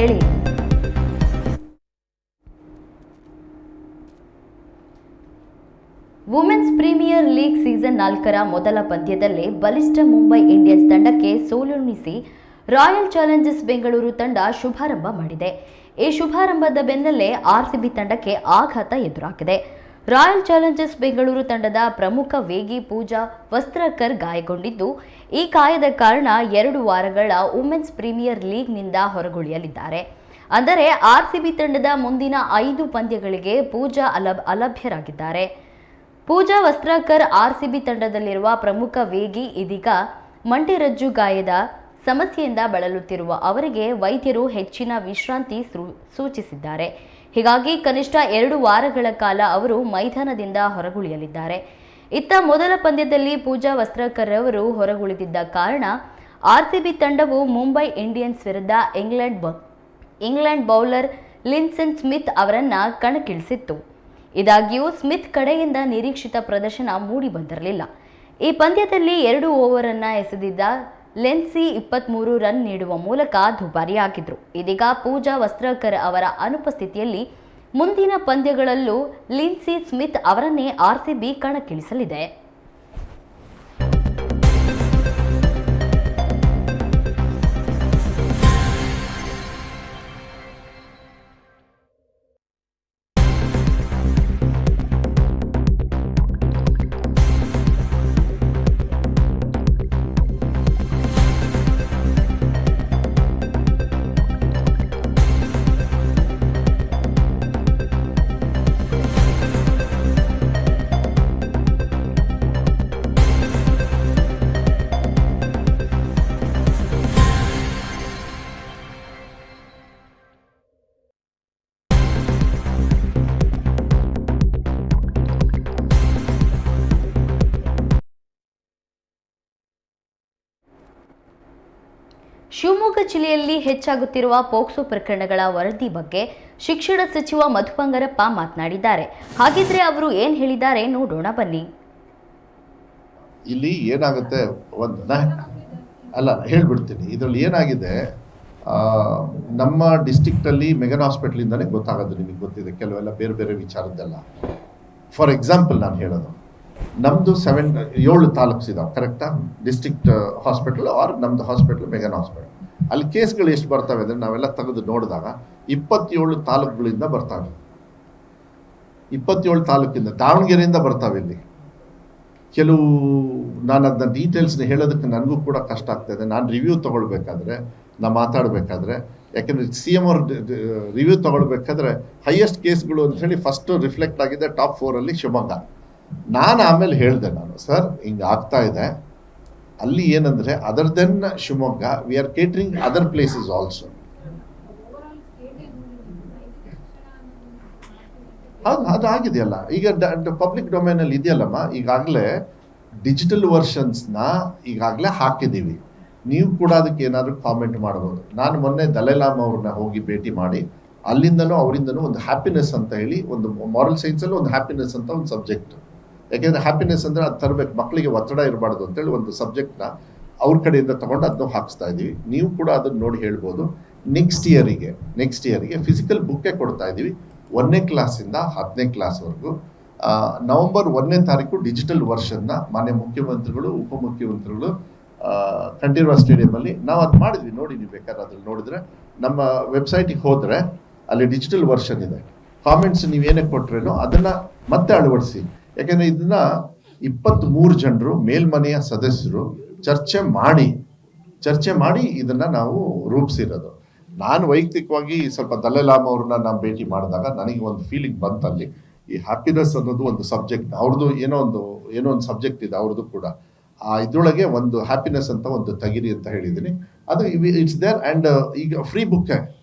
ಕೇಳಿ. Women's premier league season 4ರ ಮೊದಲ ಪಂದ್ಯದಲ್ಲೇ ಬಲಿಷ್ಠ ಮುಂಬೈ ಇಂಡಿಯನ್ಸ್ ತಂಡಕ್ಕೆ ಸೋಲುಣಿಸಿ ರಾಯಲ್ ಚಾಲೆಂಜರ್ಸ್ ಬೆಂಗಳೂರು ತಂಡ ಶುಭಾರಂಭ ಮಾಡಿದೆ. ಈ ಶುಭಾರಂಭದ ಬೆನ್ನಲ್ಲೇ ಆರ್ಸಿಬಿ ತಂಡಕ್ಕೆ ಆಘಾತ ಎದುರಾಗಿದೆ. ರಾಯಲ್ ಚಾಲೆಂಜರ್ಸ್ ಬೆಂಗಳೂರು ತಂಡದ ಪ್ರಮುಖ ವೇಗಿ ಪೂಜಾ ವಸ್ತ್ರಕರ್ ಗಾಯಗೊಂಡಿದ್ದು, ಈ ಗಾಯದ ಕಾರಣ 2 ವಾರಗಳ ವುಮೆನ್ಸ್ ಪ್ರೀಮಿಯರ್ ಲೀಗ್ನಿಂದ ಹೊರಗುಳಿಯಲಿದ್ದಾರೆ. ಅಂದರೆ ಆರ್ಸಿಬಿ ತಂಡದ ಮುಂದಿನ 5 ಪಂದ್ಯಗಳಿಗೆ ಪೂಜಾ ಅಲಭ್ಯರಾಗಿದ್ದಾರೆ. ಪೂಜಾ ವಸ್ತ್ರಕರ್ ಆರ್ಸಿಬಿ ತಂಡದಲ್ಲಿರುವ ಪ್ರಮುಖ ವೇಗಿ. ಇದೀಗ ಮಂಡಿರಜ್ಜು ಗಾಯದ ಸಮಸ್ಯೆಯಿಂದ ಬಳಲುತ್ತಿರುವ ಅವರಿಗೆ ವೈದ್ಯರು ಹೆಚ್ಚಿನ ವಿಶ್ರಾಂತಿ ಸೂಚಿಸಿದ್ದಾರೆ. ಹೀಗಾಗಿ ಕನಿಷ್ಠ 2 ವಾರಗಳ ಕಾಲ ಅವರು ಮೈದಾನದಿಂದ ಹೊರಗುಳಿಯಲಿದ್ದಾರೆ. ಇತ್ತ ಮೊದಲ ಪಂದ್ಯದಲ್ಲಿ ಪೂಜಾ ವಸ್ತ್ರಕರ್ ಅವರು ಹೊರಗುಳಿದಿದ್ದ ಕಾರಣ ಆರ್ಸಿಬಿ ತಂಡವು ಮುಂಬೈ ಇಂಡಿಯನ್ಸ್ ವಿರುದ್ಧ ಇಂಗ್ಲೆಂಡ್ ಬೌಲರ್ ಲಿನ್ಸನ್ ಸ್ಮಿತ್ ಅವರನ್ನ ಕಣಕ್ಕಿಳಿಸಿತ್ತು. ಇದಾಗಿಯೂ ಸ್ಮಿತ್ ಕಡೆಯಿಂದ ನಿರೀಕ್ಷಿತ ಪ್ರದರ್ಶನ ಮೂಡಿ ಬಂದಿರಲಿಲ್ಲ. ಈ ಪಂದ್ಯದಲ್ಲಿ 2 ಓವರನ್ನ ಎಸೆದಿದ್ದ ಲೆನ್ಸಿ 23 ರನ್ ನೀಡುವ ಮೂಲಕ ದುಬಾರಿಯಾಗಿದ್ರು. ಇದೀಗ ಪೂಜಾ ವಸ್ತ್ರಕರ್ ಅವರ ಅನುಪಸ್ಥಿತಿಯಲ್ಲಿ ಮುಂದಿನ ಪಂದ್ಯಗಳಲ್ಲೂ ಲಿನ್ಸಿ ಸ್ಮಿತ್ ಅವರನ್ನೇ ಆರ್ಸಿಬಿ ಕಣಕ್ಕಿಳಿಸಲಿದೆ. ಶಿವಮೊಗ್ಗ ಜಿಲ್ಲೆಯಲ್ಲಿ ಹೆಚ್ಚಾಗುತ್ತಿರುವ ಪೋಕ್ಸೋ ಪ್ರಕರಣಗಳ ವರದಿ ಬಗ್ಗೆ ಶಿಕ್ಷಣ ಸಚಿವ ಮಧು ಬಂಗಾರಪ್ಪ ಮಾತನಾಡಿದ್ದಾರೆ. ಹಾಗಿದ್ರೆ ಅವರು ಏನ್ ಹೇಳಿದ್ದಾರೆ ನೋಡೋಣ ಬನ್ನಿ. ಇಲ್ಲಿ ಏನಾಗುತ್ತೆ ಹೇಳ್ಬಿಡ್ತೀನಿ. ಇದರಲ್ಲಿ ಏನಾಗಿದೆ, ನಮ್ಮ ಡಿಸ್ಟ್ರಿಕ್ಟಲ್ಲಿ ಮೆಗನ್ ಹಾಸ್ಪಿಟ್ಲಿಂದನೇ ಗೊತ್ತಾಗೋದು. ನಿಮಗೆ ಗೊತ್ತಿದೆ ಕೆಲವೆಲ್ಲ ಬೇರೆ ಬೇರೆ ವಿಚಾರದ್ದೆಲ್ಲ. ಫಾರ್ ಎಕ್ಸಾಂಪಲ್ ನಾನು ಹೇಳೋದು, ನಮ್ಮದು 7 ತಾಲೂಕ್ಸ್ ಇದಾವೆ ಕರೆಕ್ಟಾ, ಡಿಸ್ಟ್ರಿಕ್ಟ್ ಹಾಸ್ಪಿಟಲ್ ಆರ್ ನಮ್ಮದು ಹಾಸ್ಪಿಟಲ್ ಮೆಗನ್ ಹಾಸ್ಪಿಟಲ್. ಅಲ್ಲಿ ಕೇಸ್ಗಳು ಎಷ್ಟು ಬರ್ತವೆ ಅಂದರೆ ನಾವೆಲ್ಲ ತೆಗೆದು ನೋಡಿದಾಗ 27 ತಾಲೂಕುಗಳಿಂದ ಬರ್ತವೆ. 27 ತಾಲೂಕಿಂದ, ದಾವಣಗೆರೆಯಿಂದ ಬರ್ತಾವೆ. ಇಲ್ಲಿ ಕೆಲವು ನಾನು ಅದನ್ನ ಡೀಟೇಲ್ಸ್ನ ಹೇಳೋದಕ್ಕೆ ನನಗೂ ಕೂಡ ಕಷ್ಟ ಆಗ್ತಾಯಿದೆ. ನಾನು ರಿವ್ಯೂ ತೊಗೊಳ್ಬೇಕಾದ್ರೆ, ನಾನು ಮಾತಾಡಬೇಕಾದ್ರೆ, ಯಾಕೆಂದರೆ CM ಅವ್ರ ರಿವ್ಯೂ ತೊಗೊಳ್ಬೇಕಾದ್ರೆ ಹೈಯೆಸ್ಟ್ ಕೇಸ್ಗಳು ಅಂತ ಹೇಳಿ ಫಸ್ಟು ರಿಫ್ಲೆಕ್ಟ್ ಆಗಿದೆ ಟಾಪ್ 4ಅಲ್ಲಿ ಶಿವಮೊಗ್ಗ. ನಾನು ಆಮೇಲೆ ಹೇಳಿದೆ, ಸರ್ ಹಿಂಗೆ ಆಗ್ತಾ ಇದೆ ಅಲ್ಲಿ, ಏನಂದರೆ other than Shivamogga we are catering other places also. ಹೌದು, ಅದು ಆಗಿದೆಯಲ್ಲ ಈಗ ಪಬ್ಲಿಕ್ ಡೊಮೈನಲ್ಲಿ ಇದೆಯಲ್ಲಮ್ಮ. ಈಗಾಗಲೇ ಡಿಜಿಟಲ್ ವರ್ಷನ್ಸ್ನ ಈಗಾಗಲೇ ಹಾಕಿದ್ದೀವಿ. ನೀವು ಕೂಡ ಅದಕ್ಕೆ ಏನಾದರೂ ಕಾಮೆಂಟ್ ಮಾಡ್ಬೋದು. ನಾನು ಮೊನ್ನೆ ದಲೈಲಾಮ ಅವ್ರನ್ನ ಹೋಗಿ ಭೇಟಿ ಮಾಡಿ ಅಲ್ಲಿಂದನೂ ಅವರಿಂದನೂ ಒಂದು ಹ್ಯಾಪಿನೆಸ್ ಅಂತ ಹೇಳಿ, ಒಂದು ಮಾರಲ್ ಸೈನ್ಸಲ್ಲೂ ಒಂದು ಹ್ಯಾಪಿನೆಸ್ ಅಂತ ಒಂದು ಸಬ್ಜೆಕ್ಟ್. ಯಾಕೆಂದರೆ ಹ್ಯಾಪಿನೆಸ್ ಅಂದರೆ ಅದು ತರಬೇಕು, ಮಕ್ಕಳಿಗೆ ಒತ್ತಡ ಇರಬಾರ್ದು ಅಂತೇಳಿ ಒಂದು ಸಬ್ಜೆಕ್ಟ್ನ ಅವ್ರ ಕಡೆಯಿಂದ ತೊಗೊಂಡು ಅದನ್ನು ಹಾಕಿಸ್ತಾ ಇದ್ದೀವಿ. ನೀವು ಕೂಡ ಅದನ್ನು ನೋಡಿ ಹೇಳ್ಬೋದು. ನೆಕ್ಸ್ಟ್ ಇಯರಿಗೆ ಫಿಸಿಕಲ್ ಬುಕ್ಕೇ ಕೊಡ್ತಾ ಇದ್ದೀವಿ. 1ನೇ ಕ್ಲಾಸಿಂದ 10ನೇ ಕ್ಲಾಸ್ವರೆಗೂ. ನವೆಂಬರ್ 1ನೇ ತಾರೀಕು ಡಿಜಿಟಲ್ ವರ್ಷನ್ನ ಮಾನ್ಯ ಮುಖ್ಯಮಂತ್ರಿಗಳು, ಉಪಮುಖ್ಯಮಂತ್ರಿಗಳು ಕಂಠೀರವ ಸ್ಟೇಡಿಯಮಲ್ಲಿ ನಾವು ಅದು ಮಾಡಿದ್ವಿ. ನೋಡಿ, ನೀವು ಬೇಕಾದ್ರೆ ಅದ್ರಲ್ಲಿ ನೋಡಿದ್ರೆ, ನಮ್ಮ ವೆಬ್ಸೈಟಿಗೆ ಹೋದರೆ ಅಲ್ಲಿ ಡಿಜಿಟಲ್ ವರ್ಷನ್ ಇದೆ. ಕಾಮೆಂಟ್ಸ್ ನೀವೇನೇ ಕೊಟ್ರೇನೋ ಅದನ್ನು ಮತ್ತೆ ಅಳವಡಿಸಿ. ಯಾಕೆಂದರೆ ಇದನ್ನ 23 ಜನರು ಮೇಲ್ಮನೆಯ ಸದಸ್ಯರು ಚರ್ಚೆ ಮಾಡಿ ಇದನ್ನ ನಾವು ರೂಪಿಸಿರೋದು. ನಾನು ವೈಯಕ್ತಿಕವಾಗಿ ಸ್ವಲ್ಪ ದಲೈಲಾಮ ಅವ್ರನ್ನ ನಾನು ಭೇಟಿ ಮಾಡಿದಾಗ ನನಗೆ ಒಂದು ಫೀಲಿಂಗ್ ಬಂತಲ್ಲಿ. ಈ ಹ್ಯಾಪಿನೆಸ್ ಅನ್ನೋದು ಒಂದು ಸಬ್ಜೆಕ್ಟ್, ಅವ್ರದ್ದು ಏನೋ ಒಂದು ಸಬ್ಜೆಕ್ಟ್ ಇದೆ ಅವ್ರದ್ದು ಕೂಡ. ಇದ್ರೊಳಗೆ ಒಂದು ಹ್ಯಾಪಿನೆಸ್ ಅಂತ ಒಂದು ತೆಗಿರಿ ಅಂತ ಹೇಳಿದ್ದೀನಿ. ಅದು ಇಟ್ಸ್ ದೇರ್. ಆ್ಯಂಡ್ ಈಗ ಫ್ರೀ ಬುಕ್,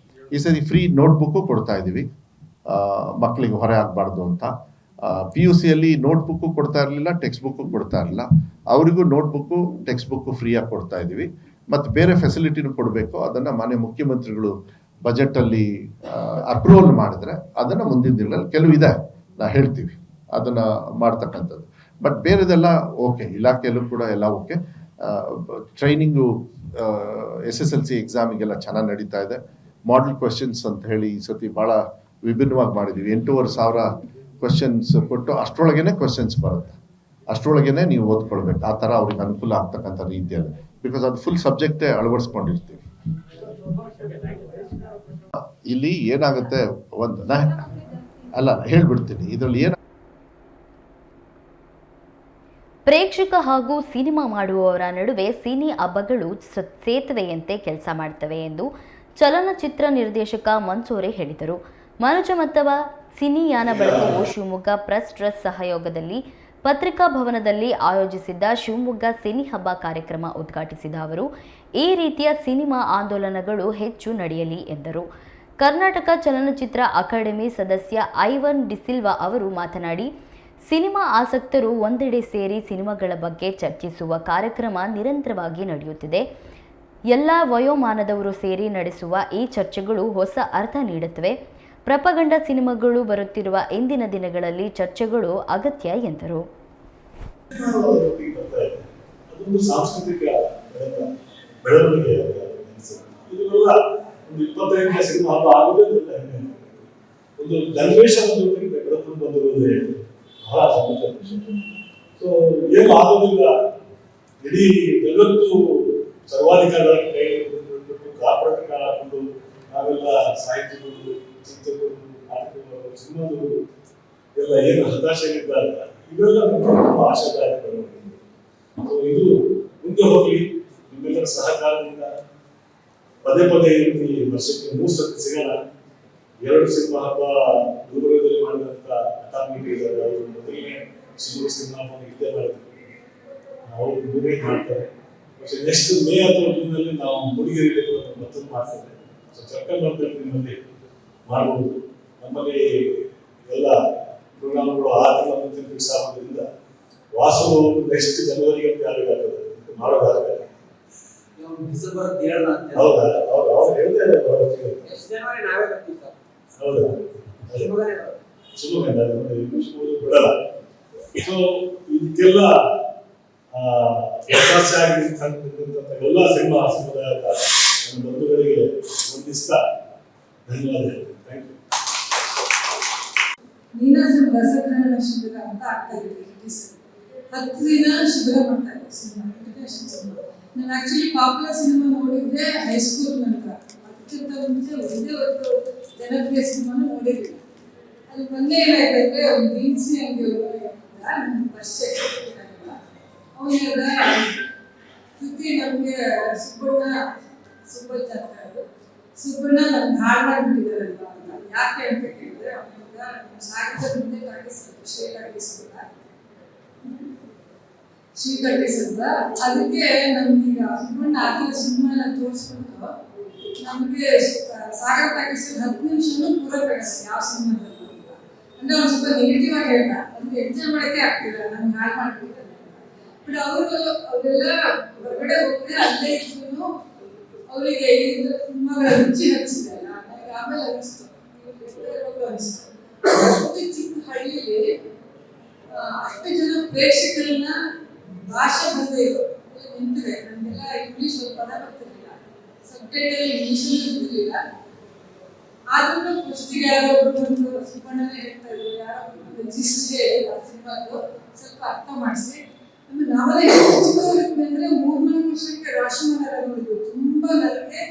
ಈ ಸರಿ ಫ್ರೀ ನೋಟ್ಬುಕ್ಕು ಕೊಡ್ತಾ ಇದ್ದೀವಿ, ಮಕ್ಕಳಿಗೆ ಹೊರೆ ಆಗಬಾರ್ದು ಅಂತ. PUCಯಲ್ಲಿ ನೋಟ್ಬುಕ್ಕು ಕೊಡ್ತಾ ಇರಲಿಲ್ಲ, ಟೆಕ್ಸ್ಟ್ ಬುಕ್ಕು ಕೊಡ್ತಾ ಇರಲಿಲ್ಲ. ಅವರಿಗೂ ನೋಟ್ಬುಕ್ಕು ಟೆಕ್ಸ್ಟ್ ಬುಕ್ಕು ಫ್ರೀಯಾಗಿ ಕೊಡ್ತಾ ಇದ್ದೀವಿ. ಮತ್ತು ಬೇರೆ ಫೆಸಿಲಿಟಿನೂ ಕೊಡಬೇಕು. ಅದನ್ನು ಮಾನ್ಯ ಮುಖ್ಯಮಂತ್ರಿಗಳು ಬಜೆಟಲ್ಲಿ ಅಪ್ರೂವಲ್ ಮಾಡಿದ್ರೆ ಅದನ್ನು ಮುಂದಿನ ದಿನಗಳಲ್ಲಿ ಕೆಲವು ಇದೆ, ನಾವು ಹೇಳ್ತೀವಿ ಅದನ್ನು ಮಾಡ್ತಕ್ಕಂಥದ್ದು. ಬಟ್ ಬೇರೆದೆಲ್ಲ ಓಕೆ, ಇಲಾಖೆಯಲ್ಲೂ ಕೂಡ ಎಲ್ಲ ಓಕೆ. ಟ್ರೈನಿಂಗು SSLC ಎಕ್ಸಾಮಿಗೆಲ್ಲ ಚೆನ್ನಾಗಿ ನಡೀತಾ ಇದೆ. ಮಾಡೆಲ್ ಕ್ವೆಶನ್ಸ್ ಅಂತ ಹೇಳಿ ಈ ಸತಿ ಭಾಳ ವಿಭಿನ್ನವಾಗಿ ಮಾಡಿದ್ದೀವಿ. 8,500 ಕ್ವೆಶನ್ಸ್ ಕೊಟ್ಟು ಅಷ್ಟರೊಳಗೇನೆ ಕ್ವೆಶನ್ಸ್ ಬರುತ್ತೆ, ಅಷ್ಟರೊಳಗೇನೆ ನೀವು ಓದ್ಕೊಳ್ಬೇಕು. ಆ ಥರ ಅವ್ರಿಗೆ ಅನುಕೂಲ ಆಗ್ತಕ್ಕಂಥ ರೀತಿಯಲ್ಲಿ, ಬಿಕಾಸ್ ಅದು ಫುಲ್ ಸಬ್ಜೆಕ್ಟೇ ಅಳವಡಿಸ್ಕೊಂಡಿರ್ತೀವಿ. ಇಲ್ಲಿ ಏನಾಗುತ್ತೆ ಹೇಳ್ಬಿಡ್ತೀನಿ ಇದರಲ್ಲಿ ಏನು. ಪ್ರೇಕ್ಷಕ ಹಾಗೂ ಸಿನಿಮಾ ಮಾಡುವವರ ನಡುವೆ ಸಿನಿ ಹಬ್ಬಗಳು ಸೇತುವೆಯಂತೆ ಕೆಲಸ ಮಾಡ್ತವೆ ಎಂದು ಚಲನಚಿತ್ರ ನಿರ್ದೇಶಕ ಮನ್ಸೂರೆ ಹೇಳಿದರು. ಮನುಜ ಮತ್ತವ ಸಿನಿಯಾನ ಬಳಗವು ಶಿವಮೊಗ್ಗ ಪ್ರೆಸ್ ಟ್ರಸ್ಟ್ ಸಹಯೋಗದಲ್ಲಿ ಪತ್ರಿಕಾ ಭವನದಲ್ಲಿ ಆಯೋಜಿಸಿದ್ದ ಶಿವಮೊಗ್ಗ ಸಿನಿ ಹಬ್ಬ ಕಾರ್ಯಕ್ರಮ ಉದ್ಘಾಟಿಸಿದ ಅವರು, ಈ ರೀತಿಯ ಸಿನಿಮಾ ಆಂದೋಲನಗಳು ಹೆಚ್ಚು ನಡೆಯಲಿ ಎಂದರು. ಕರ್ನಾಟಕ ಚಲನಚಿತ್ರ ಅಕಾಡೆಮಿ ಸದಸ್ಯ ಐವನ್ ಡಿಸಿಲ್ವಾ ಅವರು ಮಾತನಾಡಿ, ಸಿನಿಮಾ ಆಸಕ್ತರು ಒಂದೆಡೆ ಸೇರಿ ಸಿನಿಮಾಗಳ ಬಗ್ಗೆ ಚರ್ಚಿಸುವ ಕಾರ್ಯಕ್ರಮ ನಿರಂತರವಾಗಿ ನಡೆಯುತ್ತಿದೆ. ಎಲ್ಲ ವಯೋಮಾನದವರು ಸೇರಿ ನಡೆಸುವ ಈ ಚರ್ಚೆಗಳು ಹೊಸ ಅರ್ಥ ನೀಡುತ್ತವೆ. ಪ್ರಪಗಂಡ ಸಿನಿಮಾಗಳು ಬರುತ್ತಿರುವ ಇಂದಿನ ದಿನಗಳಲ್ಲಿ ಚರ್ಚೆಗಳು ಅಗತ್ಯ ಎಂದರು. ಸಾಂಸ್ಕೃತಿಕ ಬೆಳವಣಿಗೆ ಒಂದು 25ನೇ ಸಿನಿಮಾ ಹಬ್ಬ ಆಗೋದೇ ಒಂದು ಗನ್ವೇಷಣೆ ಬೆಳೆದುಕೊಂಡು ಬಂದಿರುವುದೇ ಬಹಳ ಸಂತೋಷ. ಸೊ ಏನು ಆಗೋದಿಲ್ಲ, ಇಡೀ ಜಗತ್ತು ಸರ್ವಾಧಿಕಾರ ಕೈ ಬಿಟ್ಟು ಕಾರ್ಪೊರೇಟ್ ಕಾಲ ಹಾಕೊಂಡು ನಾವೆಲ್ಲ ಸಾಹಿತ್ಯಗಳು, ಚಿತ್ರಗಳು, ನಾಟಕಗಳು, ಸಿನಿಮಾಗಳು ಎಲ್ಲ ಏನು ಹತಾಶೆಗಳಿದ್ದಾಗ ಇವೆಲ್ಲ ನಮಗೆ ತುಂಬ ಆಶಾದಾಯಕ ಬೆಳವಣಿಗೆ. ಸೊ ಇದು ಮುಂದೆ ಹೋಗಲಿ, ನಿಮ್ಮೆಲ್ಲರ ಸಹಕಾರದಿಂದ ಪದೇ ಪದೇ ಈ ವರ್ಷಕ್ಕೆ 3 ಸತಿ ಸಿಗೋಣ. 2 ಸಿನಿಮಾ ಹಬ್ಬ ಗುಲ್ಬರ್ಗದಲ್ಲಿ ಮಾಡಿದಂತ ಅಕಾಡೆಮಿ ಅವರು ಮೊದಲನೇ ಶಿವಮೊಗ್ಗ ಸಿನಿಮಾ ಹಬ್ಬ ಇದ್ದೇ ಮಾಡಿದ್ರು, ಅವರು ಮೂರೇ ಮಾಡ್ತಾರೆ. ನೆಕ್ಸ್ಟ್ ಮೇ 11ರಲ್ಲಿ ನಾವು ಹುಡುಗಿರಿಗೆ ಮತ್ತೊಂದು ಮಾಡ್ತೇವೆ. ಸೊ ಸೆಪ್ಟೆಂಬರ್ ನಿಮ್ಮಲ್ಲಿ ಮಾಡಬಹುದು. ನಮ್ಮಲ್ಲಿ ಎಲ್ಲ ಪ್ರೋಗ್ರಾಮ್ಗಳು 6 ತಿಂಗಳ ಮುಂಚೆ ಫಿಕ್ಸ್ ಆಗೋದ್ರಿಂದ ವಾಸು ನೆಕ್ಸ್ಟ್ ಜನವರಿಗೆ ಆಗಬೇಕಾಗ್ತದೆ ಮಾಡೋದಾದ್ರೆ. ಹೌದಾ? ಹೌದು, ಅವ್ರು ಹೇಳ್ತಾರೆ. ಹೌದಾ? ಶಿವಮೊಗ್ಗ ಬಿಡಲ್ಲ. ಸೊ ಇದಕ್ಕೆಲ್ಲ ಅವಕಾಶ ಆಗಿರ್ತಕ್ಕಂಥ ಎಲ್ಲ ಸಿನಿಮಾ ಸಮುದಾಯದ ನನ್ನ ಬಂಧುಗಳಿಗೆ ವಂದಿಸ್ತಾ ಧನ್ಯವಾದ ಹೇಳ್ತೀನಿ. Thank you. ನೀನಾಸಂ ರಸಗ್ರಹಣ ಶಿಬಿರ ಅಂತ ಆಗ್ತಾ ಇದೆ. 10 ದಿನ ಶಿಬಿರ ಮಾಡ್ತಾ ಇದ್ದಾರೆ ಸಿನಿಮಾ, ಇಂಟರ್ನ್ಯಾಷನಲ್ ಸಿನಿಮಾ. ನಾನು ಆಕ್ಚುಲಿ ಪಾಪ್ಯುಲರ್ ಸಿನಿಮಾ ನೋಡಿದ್ದೆ ಹೈಸ್ಕೂಲ್ ನಂತರ, ಅದಕ್ಕಿಂತ ಮುಂಚೆ ಒಂದೇ ಒಂದು ಜನಪ್ರಿಯ ಸಿನಿಮಾನು ನೋಡಿರಲಿಲ್ಲ. ಅದು ಮೊನ್ನೆ ಏನಾಯ್ತಂದ್ರೆ ಒಂದು ದಿನಸಿ ಅಂಗಡಿಯವರು ನನ್ನ ಪರಿಚಯ ಆಗಿಲ್ಲ. ಅವನು ಹೇಳ್ದ, ಸುದ್ದಿ ನಮಗೆ ಸುಬ್ಬಣ್ಣ ನಮ್ಮ ಹಾಳು ಮಾಡಿಬಿಟ್ಟಿದ್ದಾರಲ್ವ ಅಂತ. ಯಾಕೆ ಅಂತ ಕೇಳಿದ್ರೆ, ಅವನಿಂದ ಸಾಹಿತ್ಯ ಮುಂದೆ ಶ್ರೀಕಂಠೇಶ್ವರ ಅದಕ್ಕೆ ನಮ್ಗೀಗ ಸುಬ್ಬಣ್ಣ ಆಗಿರೋ ಸಿನಿಮಾ ಎಲ್ಲ ತೋರಿಸ್ಬಿಟ್ಟು ನಮಗೆ ಸಾಗರ್ ಪ್ಯಾಕೇಜ್ 10 ನಿಮಿಷನೂ ಪೂರ ಬೇಡ ಯಾವ ಸಿನಿಮಾದಲ್ಲೂ ಅಂತ. ಅಂದ್ರೆ ಅವ್ನು ಸ್ವಲ್ಪ ನೆಗೆಟಿವ್ ಆಗಿ ಹೇಳ್ದ, ನಮ್ಗೆ ಎಂಜಾಯ್ ಮಾಡೋಕ್ಕೆ ಆಗ್ತಿಲ್ಲ, ನಮ್ಗೆ ಹಾಳು ಮಾಡ್ಬಿಟ್ಟಿದ್ದಾರೆ. ಬಟ್ ಅವರೆಲ್ಲ ಹೊರಗಡೆ ಹೋಗಿ ಅಲ್ಲೇ ಇದ್ರು ಅವರಿಗೆ ಇದು ಸಿನಿಮಾಗಳ ರುಚಿ ಹಚ್ಚಿದಲ್ಲ. ನನಗೆ ಆಮೇಲೆ ಅನಿಸ್ತು, ಅಷ್ಟು ಚಿಕ್ಕ ಹಳ್ಳಿಲಿ ಅಷ್ಟು ಜನ ಪ್ರೇಕ್ಷಕರನ್ನ ಭಾಷೆ ಬಂದೇ ನಿಂತಿದೆ. ನಮಗೆಲ್ಲ ಇಂಗ್ಲಿಷ್ ಪದ ಬರ್ತಿರ್ಲಿಲ್ಲ, ಸಬ್ಟೈಟಲ್ ಇಂಗ್ಲಿಷ್ ಇರ್ತಿರ್ಲಿಲ್ಲ. ಆದ್ರೂ ಫಸ್ಟಿಗೆ ಯಾರೋ ಒಬ್ರು ಬಂದು ಸುಬ್ಬಣ್ಣನೇ ಹೇಳ್ತಾ ಇದ್ರು, ಯಾರೋ ಜಿಸ್ಟ್ ಹೇಳಿ ಆ ಸಿನಿಮಾದು ಸ್ವಲ್ಪ ಅರ್ಥ ಮಾಡಿಸಿ. ಆಮೇಲೆ ನಾವೆಲ್ಲ ಎಷ್ಟು ಚಿಕ್ಕವರಿದ್ವಿ ಅಂದ್ರೆ 3-4 ವರ್ಷಕ್ಕೆ ರಾಶಿಮನರ ನೋಡಿದ್ವಿ. ತುಂಬಾ ನನಗೆ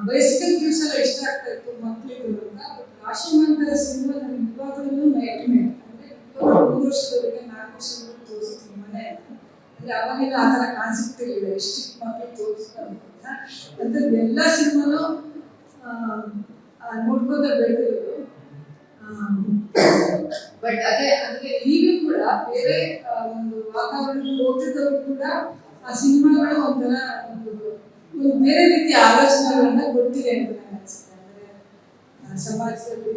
ಬೈಸಿಕಲ್ ಗೇಮ್ಸ್ ಎಲ್ಲ ಇಷ್ಟ ಆಗ್ತಾ ಇತ್ತು ಮಕ್ಕಳಿಗೂ ಅಂತ. ರಾಶಿಮಂತರ ಸಿನಿಮಾ ನನಗೆ ಇವಾಗಲೂ ನೈಟ್ಮೇರ್. ಅಂದ್ರೆ 3 ವರ್ಷದವರೆಗೆ 4 ವರ್ಷದವರೆಗೆ ತೋರಿಸೋ ಸಿನಿಮಾನೇ. ಅಂದ್ರೆ ಅವಾಗೆಲ್ಲ ಆ ಥರ ಕಾನ್ಸೆಪ್ಟ್ ಇರಲಿಲ್ಲ, ಎಷ್ಟು ಚಿಕ್ಕ ಮಕ್ಕಳು ತೋರಿಸ್ತಾರೆ ಅಂತ. ಅಂಥದ್ದು ಎಲ್ಲ ಸಿನಿಮಾನು ನೋಡ್ಕೋತ ಬೆಳೆದಿರೋದು. ಬಟ್ ಅದಕ್ಕೆ ಈಗಲೂ ಕೂಡ ಬೇರೆ ಒಂದು ವಾತಾವರಣದಲ್ಲಿ ಹೋಗ್ತಿದ್ದವರು ಕೂಡ ಆ ಸಿನಿಮಾಗಳು ಒಂಥರ ಒಂದು ಬೇರೆ ರೀತಿಯ ಆಲೋಚನೆಗಳನ್ನ ಕೊಡ್ತಿದೆ ಅಂತ ನನಗೆ ಅನಿಸುತ್ತೆ. ಅಂದ್ರೆ ಸಮಾಜದಲ್ಲಿ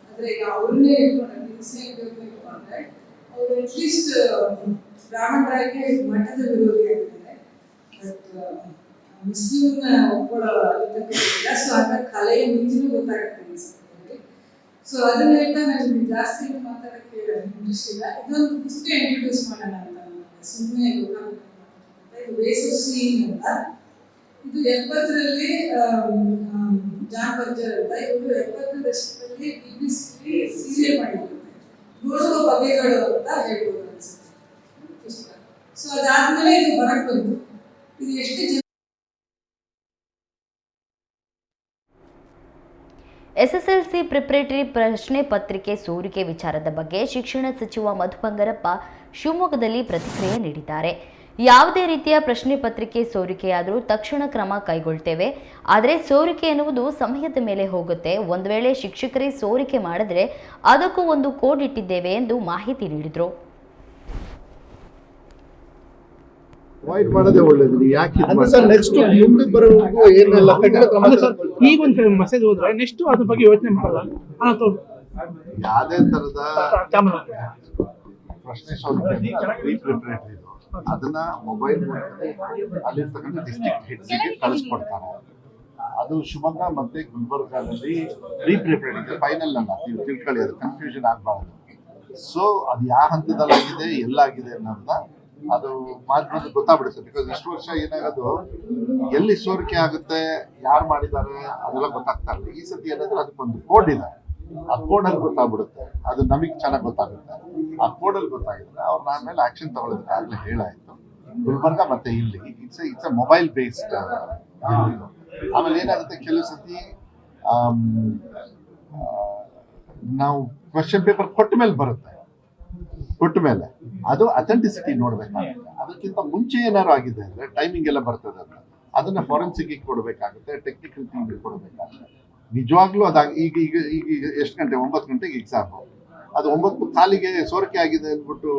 ಅಂದ್ರೆ ಈಗ ಅವ್ರನ್ನೇ ಇಟ್ಕೊಂಡ್ರೆ ಅವರು ಅಟ್ಲೀಸ್ಟ್ ಬ್ರಾಹ್ಮಣರಾಗಿ ಮಠದ ವಿರೋಧಿ ಆಗಿದ್ದಾರೆ. ಬಟ್ ಮುಸ್ಲಿಮ್ನ ಒಪ್ಕೊಳ್ಳೋ ಇರ್ತಕ್ಕಂಥ. ಸೊ ಆಗ ಕಲೆಯ ಮಿತಿನೂ ಗೊತ್ತಾಗುತ್ತೆ ಈ ಸಮಯದಲ್ಲಿ. ಸೊ ಅದನ್ನ ಹೇಳ್ತಾ ನನಗೆ ಜಾಸ್ತಿ ಮಾತಾಡೋಕ್ಕೆ ಇಂಟ್ರೆಸ್ಟ್ ಇಲ್ಲ. ಇದೊಂದು ಪುಸ್ತಕ ಇಂಟ್ರೊಡ್ಯೂಸ್ ಮಾಡೋಣ ಅಂತ ಸುಮ್ಮನೆ ಗೊತ್ತಾಗುತ್ತೆ. ಇದು ವೇಸ್ ಆಫ್ ಸೀಯಿಂಗ್ ಅಂತ. ಇದು 70ರಲ್ಲಿ ಜಾನ್ ಬರ್ಜರ್ ಅಂತ ಇವರು 70ರ ದಶಕದಲ್ಲಿ BBC ಸೀರಿಯಲ್ ಮಾಡಿದ್ರು ನೋಡುವ ಬಗೆಗಳು ಅಂತ ಹೇಳ್ಬೋದು ಅನ್ಸುತ್ತೆ ಪುಸ್ತಕ. ಸೊ ಅದಾದ್ಮೇಲೆ ಇದು ಹೊರಗೆ ಬಂತು. ಇದು ಎಷ್ಟು ಎಸ್ಎಸ್ಎಲ್ಸಿ ಪ್ರಿಪರೇಟರಿ ಪ್ರಶ್ನೆ ಪತ್ರಿಕೆ ಸೋರಿಕೆ ವಿಚಾರದ ಬಗ್ಗೆ ಶಿಕ್ಷಣ ಸಚಿವ ಮಧು ಬಂಗಾರಪ್ಪ ಶಿವಮೊಗ್ಗದಲ್ಲಿ ಪ್ರತಿಕ್ರಿಯೆ ನೀಡಿದ್ದಾರೆ. ಯಾವುದೇ ರೀತಿಯ ಪ್ರಶ್ನೆ ಪತ್ರಿಕೆ ಸೋರಿಕೆಯಾದರೂ ತಕ್ಷಣ ಕ್ರಮ ಕೈಗೊಳ್ತೇವೆ. ಆದರೆ ಸೋರಿಕೆ ಎನ್ನುವುದು ಸಮಯದ ಮೇಲೆ ಹೋಗುತ್ತೆ. ಒಂದು ವೇಳೆ ಶಿಕ್ಷಕರೇ ಸೋರಿಕೆ ಮಾಡಿದ್ರೆ ಅದಕ್ಕೂ ಒಂದು ಕೋಡ್ ಇಟ್ಟಿದ್ದೇವೆ ಎಂದು ಮಾಹಿತಿ ನೀಡಿದರು. ಅವಾಯ್ಡ್ ಮಾಡೋದೇ ಒಳ್ಳೇದು. ಯಾಕೆ ನೆಕ್ಸ್ಟ್ ಮುಂದೆ ಬರೋವರೆಗೂ ಏನೆಲ್ಲ ಕಠಿಣ ಕ್ರಮ ಈಗ ಒಂದ್ ಕಡೆ ಮೆಸೇಜ್ ಹೋದ್ರೆ ನೆಕ್ಸ್ಟ್ ಅದ್ರ ಬಗ್ಗೆ ಯೋಚನೆ ಮಾಡಲ್ಲ. ಯಾವುದೇ ತರದ ಪ್ರಶ್ನೆ ಪ್ರಿಪರೇಟರಿ ಅದನ್ನ ಮೊಬೈಲ್ ಅಲ್ಲಿರ್ತಕ್ಕಂಥ ಡಿಸ್ಟ್ರಿಕ್ಟ್ ಹೆಡ್ಸ್ಗೆ ಕಳಿಸ್ಕೊಡ್ತಾರೆ. ಅದು ಶಿವಮೊಗ್ಗ ಮತ್ತೆ ಗುಲ್ಬರ್ಗಾದಲ್ಲಿ ಪ್ರಿಪರೇಟರಿ ಫೈನಲ್ ಅಲ್ಲ, ನೀವು ತಿಳ್ಕೊಳ್ಳಿ, ಅದು ಕನ್ಫ್ಯೂಷನ್ ಆಗಬಾರ್ದು. ಸೊ ಅದು ಯಾವ ಹಂತದಲ್ಲಾಗಿದೆ ಎಲ್ಲಾಗಿದೆ ಅನ್ನೋದನ್ನ ಅದು ಮಾಧ್ಯಮದ ಗೊತ್ತಾಗ್ಬಿಡುತ್ತೆ. ಬಿಕಾಸ್ ಇಷ್ಟು ವರ್ಷ ಏನಾಗೋದು ಎಲ್ಲಿ ಸೋರಿಕೆ ಆಗುತ್ತೆ, ಯಾರು ಮಾಡಿದ್ದಾರೆ ಅದೆಲ್ಲ ಗೊತ್ತಾಗ್ತಾ ಇಲ್ಲ. ಈ ಸತಿ ಏನಾದ್ರೆ ಅದಕ್ಕೊಂದು ಕೋಡ್ ಇದೆ, ಆ ಕೋಡಲ್ಲಿ ಗೊತ್ತಾಗ್ಬಿಡುತ್ತೆ. ಅದು ನಮಗೆ ಚೆನ್ನಾಗಿ ಗೊತ್ತಾಗುತ್ತೆ. ಆ ಕೋಡಲ್ಲಿ ಗೊತ್ತಾಗಿದ್ರೆ ಅವ್ರು ನನ್ನ ಮೇಲೆ ಆಕ್ಷನ್ ತಗೊಳ್ಳೋದಕ್ಕೆ ಆಗಲೇ ಹೇಳಾಯ್ತು. ಗುಲ್ಬರ್ಗ ಮತ್ತೆ ಇಲ್ಲಿ ಇಟ್ಸ್ ಎ ಮೊಬೈಲ್ ಬೇಸ್ಡ್. ಆಮೇಲೆ ಏನಾಗುತ್ತೆ, ಕೆಲವು ಸತಿ ನಾವು ಕ್ವಶನ್ ಪೇಪರ್ ಕೊಟ್ಟ ಮೇಲೆ ಬರುತ್ತೆ. ಕೊಟ್ಟ ಮೇಲೆ ಅದು ಅಥೆಂಟಿಸಿಟಿ ನೋಡ್ಬೇಕಾಗುತ್ತೆ. ಅದಕ್ಕಿಂತ ಮುಂಚೆ ಏನಾದ್ರು ಆಗಿದೆ ಅಂದ್ರೆ ಟೈಮಿಂಗ್ ಎಲ್ಲ ಬರ್ತದೆ ಅಂತ ಅದನ್ನ ಫಾರೆನ್ಸಿಕ್ ಕೊಡಬೇಕಾಗುತ್ತೆ, ಟೆಕ್ನಿಕಲ್ ಟೀಮ್ ಕೊಡಬೇಕಾಗುತ್ತೆ. ನಿಜವಾಗ್ಲೂ ಈಗ ಈಗ ಈಗ ಎಷ್ಟು ಗಂಟೆ, 9 ಗಂಟೆಗೆ ಎಕ್ಸಾಮ್. ಅದು 9 ಕಾಲಿಗೆ ಸೋರಿಕೆ ಆಗಿದೆ ಅಂದ್ಬಿಟ್ಟು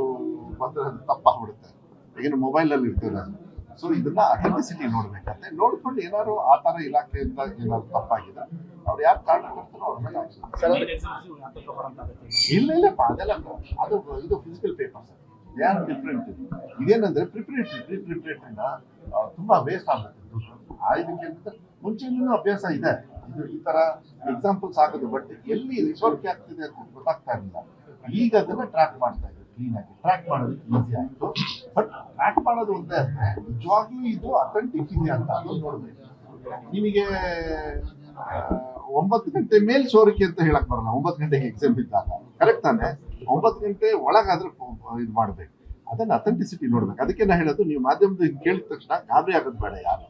ಬಂದ್ರೆ ಅದು ತಪ್ಪಾಗ್ಬಿಡುತ್ತೆ. ಈಗಿನ ಮೊಬೈಲಲ್ಲಿ ಇರ್ತದೆ ಅದು. ಸೊ ಇದನ್ನ ಅಥೆಂಟಿಸಿಟಿ ನೋಡ್ಬೇಕಾಗುತ್ತೆ. ನೋಡ್ಕೊಂಡು ಏನಾದ್ರು ಆ ತರ ಇಲಾಖೆಯಿಂದ ಏನಾದ್ರು ತಪ್ಪಾಗಿದೆ ಅವ್ರು ಯಾರು ಕಾರಣ ಕೊಡ್ತಾರೋ ಅವ್ರ ಮೇಲೆ ಇಲ್ಲಪ್ಪ ಅದೆಲ್ಲ ಅದು ಇದು ಫಿಸಿಕಲ್ ಪೇಪರ್ಸ್ ಯಾರು ಡಿಫ್ರೆಂಟ್. ಇದೇನಂದ್ರೆ ಪ್ರಿಪರೇಟರಿನ ತುಂಬಾ ವೇಸ್ಟ್ ಆಗುತ್ತೆ. ಇದಕ್ಕೆ ಮುಂಚೆನೂ ಅಭ್ಯಾಸ ಇದೆ, ಇದು ಈ ತರ ಎಕ್ಸಾಂಪಲ್ಸ್ ಆಗೋದು. ಬಟ್ ಎಲ್ಲಿ ಸೋರಿಕೆ ಆಗ್ತಿದೆ ಅಂತ ಗೊತ್ತಾಗ್ತಾ ಇರಲಿಲ್ಲ. ಈಗ ಅದನ್ನ ಟ್ರ್ಯಾಕ್ ಮಾಡ್ತಾ ಇದ್ದಾರೆ. ಕ್ಲೀನ್ ಆಗಿ ಟ್ರ್ಯಾಕ್ ಮಾಡೋದು ಈಸಿ ಆಯ್ತು. ಬಟ್ ಟ್ರ್ಯಾಕ್ ಮಾಡೋದು ಒಂದೇ ಅಂದ್ರೆ ನಿಜವಾಗ್ಲೂ ಇದು ಅಥೆಂಟಿಕ್ ಇದೆ ಅಂತ ಅದು ನೋಡ್ಬೇಕು. ನಿಮಗೆ 9 ಗಂಟೆ ಮೇಲೆ ಸೋರಿಕೆ ಅಂತ ಹೇಳಕ್ ಬರಲ್ಲ. 9 ಗಂಟೆಗೆ ಎಕ್ಸಾಮ್ ಇದ್ದಾಗ ಕರೆಕ್ಟ್ ತಾನೆ, 9 ಗಂಟೆ ಒಳಗಾದ್ರೆ ಇದು ಮಾಡ್ಬೇಕು. ಅದನ್ನ ಅಥೆಂಟಿಸಿಟಿ ನೋಡ್ಬೇಕು. ಅದಕ್ಕೆ ನಾ ಹೇಳೋದು, ನೀವು ಮಾಧ್ಯಮದ ಕೇಳಿದ ತಕ್ಷಣ ಗಾಬರಿ ಆಗೋದು ಬೇಡ. ಯಾರು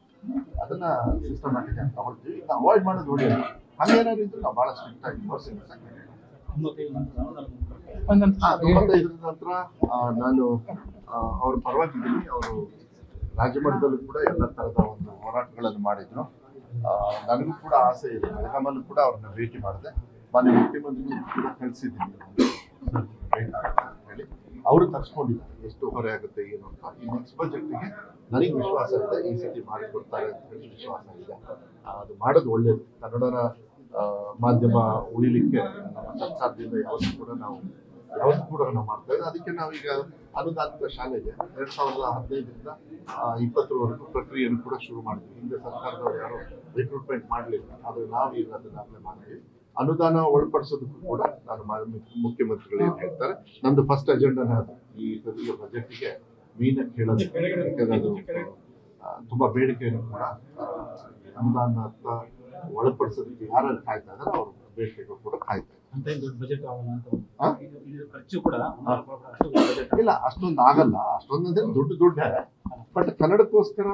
ಅದನ್ನ ಸಿಸ್ಟಮ್ಯಾಟಿಕ್ ಆಗಿ ತಗೊಳ್ತೀವಿ. ಈಗ ಅವಾಯ್ಡ್ ಮಾಡೋದು ಒಳ್ಳೆಯದು. ಹಂಗೇನಾದ್ರು ಇದ್ರೆ ನಾವು ಬಹಳ ಸ್ಟ್ರಿಕ್ಟ್ ಆಗಿ 95 ನಂತರ ನಾನು ಅವ್ರ ಪರವಾಗಿದ್ದೀನಿ. ಅವರು ರಾಜ್ಯ ಮಟ್ಟದಲ್ಲೂ ಕೂಡ ಎಲ್ಲ ತರದ ಒಂದು ಹೋರಾಟಗಳನ್ನು ಮಾಡಿದ್ರು. ನನಗೂ ಕೂಡ ಆಸೆ ಇದೆ, ಬೆಳಗಾಮಲ್ಲೂ ಕೂಡ ಅವ್ರನ್ನ ಭೇಟಿ ಮಾಡಿದೆ. ಮಾನ್ಯ ಮುಖ್ಯಮಂತ್ರಿಗಳು ಕೂಡ ಕಳಿಸಿದ್ದೀನಿ ಹೇಳಿ. ಅವರು ತರ್ಸ್ಕೊಂಡಿದ್ದಾರೆ ಎಷ್ಟು ಹೊರೆ ಆಗುತ್ತೆ ಏನು ಅಂತ. ಈ ನೆಕ್ಸ್ಟ್ ಬಜೆಟ್ಗೆ ನನಗೆ ವಿಶ್ವಾಸ ಇದೆ, ಈ ಸತಿ ಮಾಡಿಕೊಡ್ತಾರೆ ಅಂತ ಹೇಳಿ ವಿಶ್ವಾಸ ಇದೆ. ಅದು ಮಾಡೋದು ಒಳ್ಳೇದು. ಕನ್ನಡನ ಮಾಧ್ಯಮ ಉಳಿಲಿಕ್ಕೆ ನಮ್ಮ ಸರ್ಕಾರದಿಂದ ಯಾವತ್ತೂ ಕೂಡ ನಾವು ಮಾಡ್ತಾ ಇದ್ದೀವಿ. ಅದಕ್ಕೆ ನಾವೀಗ ಅನುದಾನಿತ ಶಾಲೆಗೆ 2015ರಿಂದ 20ವರೆಗೂ ಪ್ರಕ್ರಿಯೆಯನ್ನು ಕೂಡ ಶುರು ಮಾಡಿದ್ವಿ. ಹಿಂದೆ ಸರ್ಕಾರದವರು ಯಾರು ರಿಕ್ರೂಟ್ಮೆಂಟ್ ಮಾಡಲಿಲ್ಲ, ಆದರೆ ನಾವೀಗ ಅದನ್ನ ಮಾಡಿದ್ವಿ. ಅನುದಾನ ಒಳಪಡಿಸೋದಕ್ಕೂ ಕೂಡ ನಾನು ಮುಖ್ಯಮಂತ್ರಿಗಳು ಏನ್ ಹೇಳ್ತಾರೆ, ನಂದು ಫಸ್ಟ್ ಅಜೆಂಡಾನ ಈ ಪ್ರತಿಯ ಬಜೆಟ್ಗೆ ಮೀನಕ್ಕೆ ಹೇಳೋದು. ಯಾಕಂದ್ರೆ ಅದು ತುಂಬಾ ಬೇಡಿಕೆಯನ್ನು ಕೂಡ ಅನುದಾನ ಒಳಪಡಿಸೋದಕ್ಕೆ ಯಾರು ಕಾಯ್ತಾ ಇದ್ದಾರೆ ಅವ್ರ ಬೇಡಿಕೆಗಳು ಕೂಡ ಕಾಯ್ತಾ ಇಲ್ಲ. ಅಷ್ಟೊಂದು ಆಗಲ್ಲ, ಅಷ್ಟೊಂದಂದ್ರೆ ದುಡ್ಡೇ. ಬಟ್ ಕನ್ನಡಕ್ಕೋಸ್ಕರ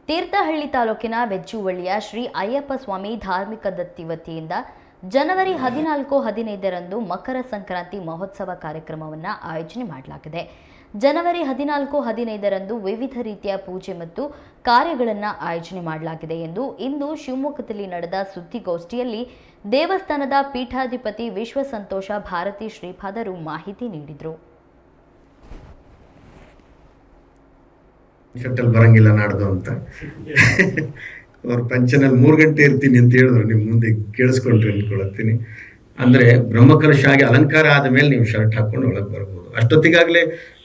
ತೀರ್ಥಹಳ್ಳಿ ತಾಲೂಕಿನ ಬೆಚ್ಚುವಳ್ಳಿಯ ಶ್ರೀ ಅಯ್ಯಪ್ಪ ಸ್ವಾಮಿ ಧಾರ್ಮಿಕ ದತ್ತಿ ವತಿಯಿಂದ ಜನವರಿ 14-15ರಂದು ಮಕರ ಸಂಕ್ರಾಂತಿ ಮಹೋತ್ಸವ ಕಾರ್ಯಕ್ರಮವನ್ನು ಆಯೋಜನೆ ಮಾಡಲಾಗಿದೆ. ಜನವರಿ 14-15ರಂದು ವಿವಿಧ ರೀತಿಯ ಪೂಜೆ ಮತ್ತು ಕಾರ್ಯಗಳನ್ನು ಆಯೋಜನೆ ಮಾಡಲಾಗಿದೆ ಎಂದು ಇಂದು ಶಿವಮೊಗ್ಗದಲ್ಲಿ ನಡೆದ ಸುದ್ದಿಗೋಷ್ಠಿಯಲ್ಲಿ ದೇವಸ್ಥಾನದ ಪೀಠಾಧಿಪತಿ ವಿಶ್ವಸಂತೋಷ ಭಾರತಿ ಶ್ರೀಪಾದರು ಮಾಹಿತಿ ನೀಡಿದರು. ಕಟ್ಟಲ್ಲಿ ಬರಂಗಿಲ್ಲ ನಾಡ್ದು ಅಂತ ಅವ್ರ ಪಂಚನಲ್ಲಿ 3 ಗಂಟೆ ಇರ್ತೀನಿ ಅಂತ ಹೇಳಿದ್ರು. ನಿಮ್ಮ ಮುಂದೆ ಕೇಳಿಸ್ಕೊಂಡ್ರಿ ಅಂದ್ಕೊಳತ್ತೀನಿ. ಅಂದರೆ ಬ್ರಹ್ಮಕಲಶ ಆಗಿ ಅಲಂಕಾರ ಆದ ಮೇಲೆ ನೀವು ಶರ್ಟ್ ಹಾಕ್ಕೊಂಡು ಒಳಗೆ ಬರ್ಬೋದು. ಅಷ್ಟೊತ್ತಿಗಾಗಲೇ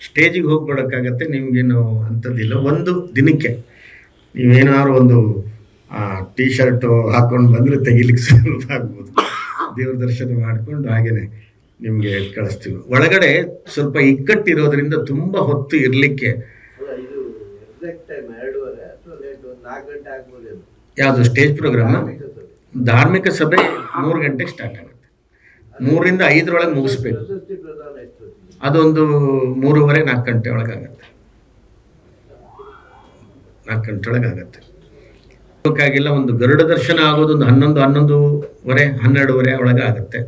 ಸ್ಟೇಜಿಗೆ ಹೋಗ್ಬಿಡೋಕ್ಕಾಗತ್ತೆ. ನಿಮಗೇನು ಅಂಥದ್ದಿಲ್ಲ. ಒಂದು ದಿನಕ್ಕೆ ನೀವೇನಾದ್ರು ಒಂದು ಟೀ ಶರ್ಟು ಹಾಕ್ಕೊಂಡು ಬಂದರೆ ತೆಗಿಲಿಕ್ಕೆ ಸುಲಭ ಆಗ್ಬೋದು. ದೇವ್ರ ದರ್ಶನ ಮಾಡಿಕೊಂಡು ಹಾಗೇನೆ ನಿಮಗೆ ಕಳಿಸ್ತೀವಿ. ಒಳಗಡೆ ಸ್ವಲ್ಪ ಇಕ್ಕಟ್ಟಿರೋದ್ರಿಂದ ತುಂಬ ಹೊತ್ತು ಇರಲಿಕ್ಕೆ ಇದು ಎಕ್ಸಾಕ್ಟ್ ಟೈಮ್ 2:30 ಅಥವಾ ಲೇಟ್ 4 ಗಂಟೆ ಆಗ್ಬೋದು. ಯಾವುದು ಸ್ಟೇಜ್ ಪ್ರೋಗ್ರಾಮ್? ಧಾರ್ಮಿಕ ಸಭೆ 3 ಗಂಟೆಗೆ ಸ್ಟಾರ್ಟ್ ಆಗುತ್ತೆ. 3ರಿಂದ 5 ಮುಗಿಸ್ಬೇಕು. ಪ್ರಶಸ್ತಿ ಪ್ರದಾನ ಎಷ್ಟೊತ್ತಿಗೆ? ಅದೊಂದು 3:30 4 ಗಂಟೆ ಒಳಗಾಗತ್ತೆ. 4 ಗಂಟೆ ಒಳಗಾಗತ್ತೆ. ಬೇಕಾಗಿಲ್ಲ. ಒಂದು ಗರುಡ ದರ್ಶನ ಆಗೋದು ಒಂದು 11:30 12 ಒಳಗೆ ಆಗುತ್ತೆ.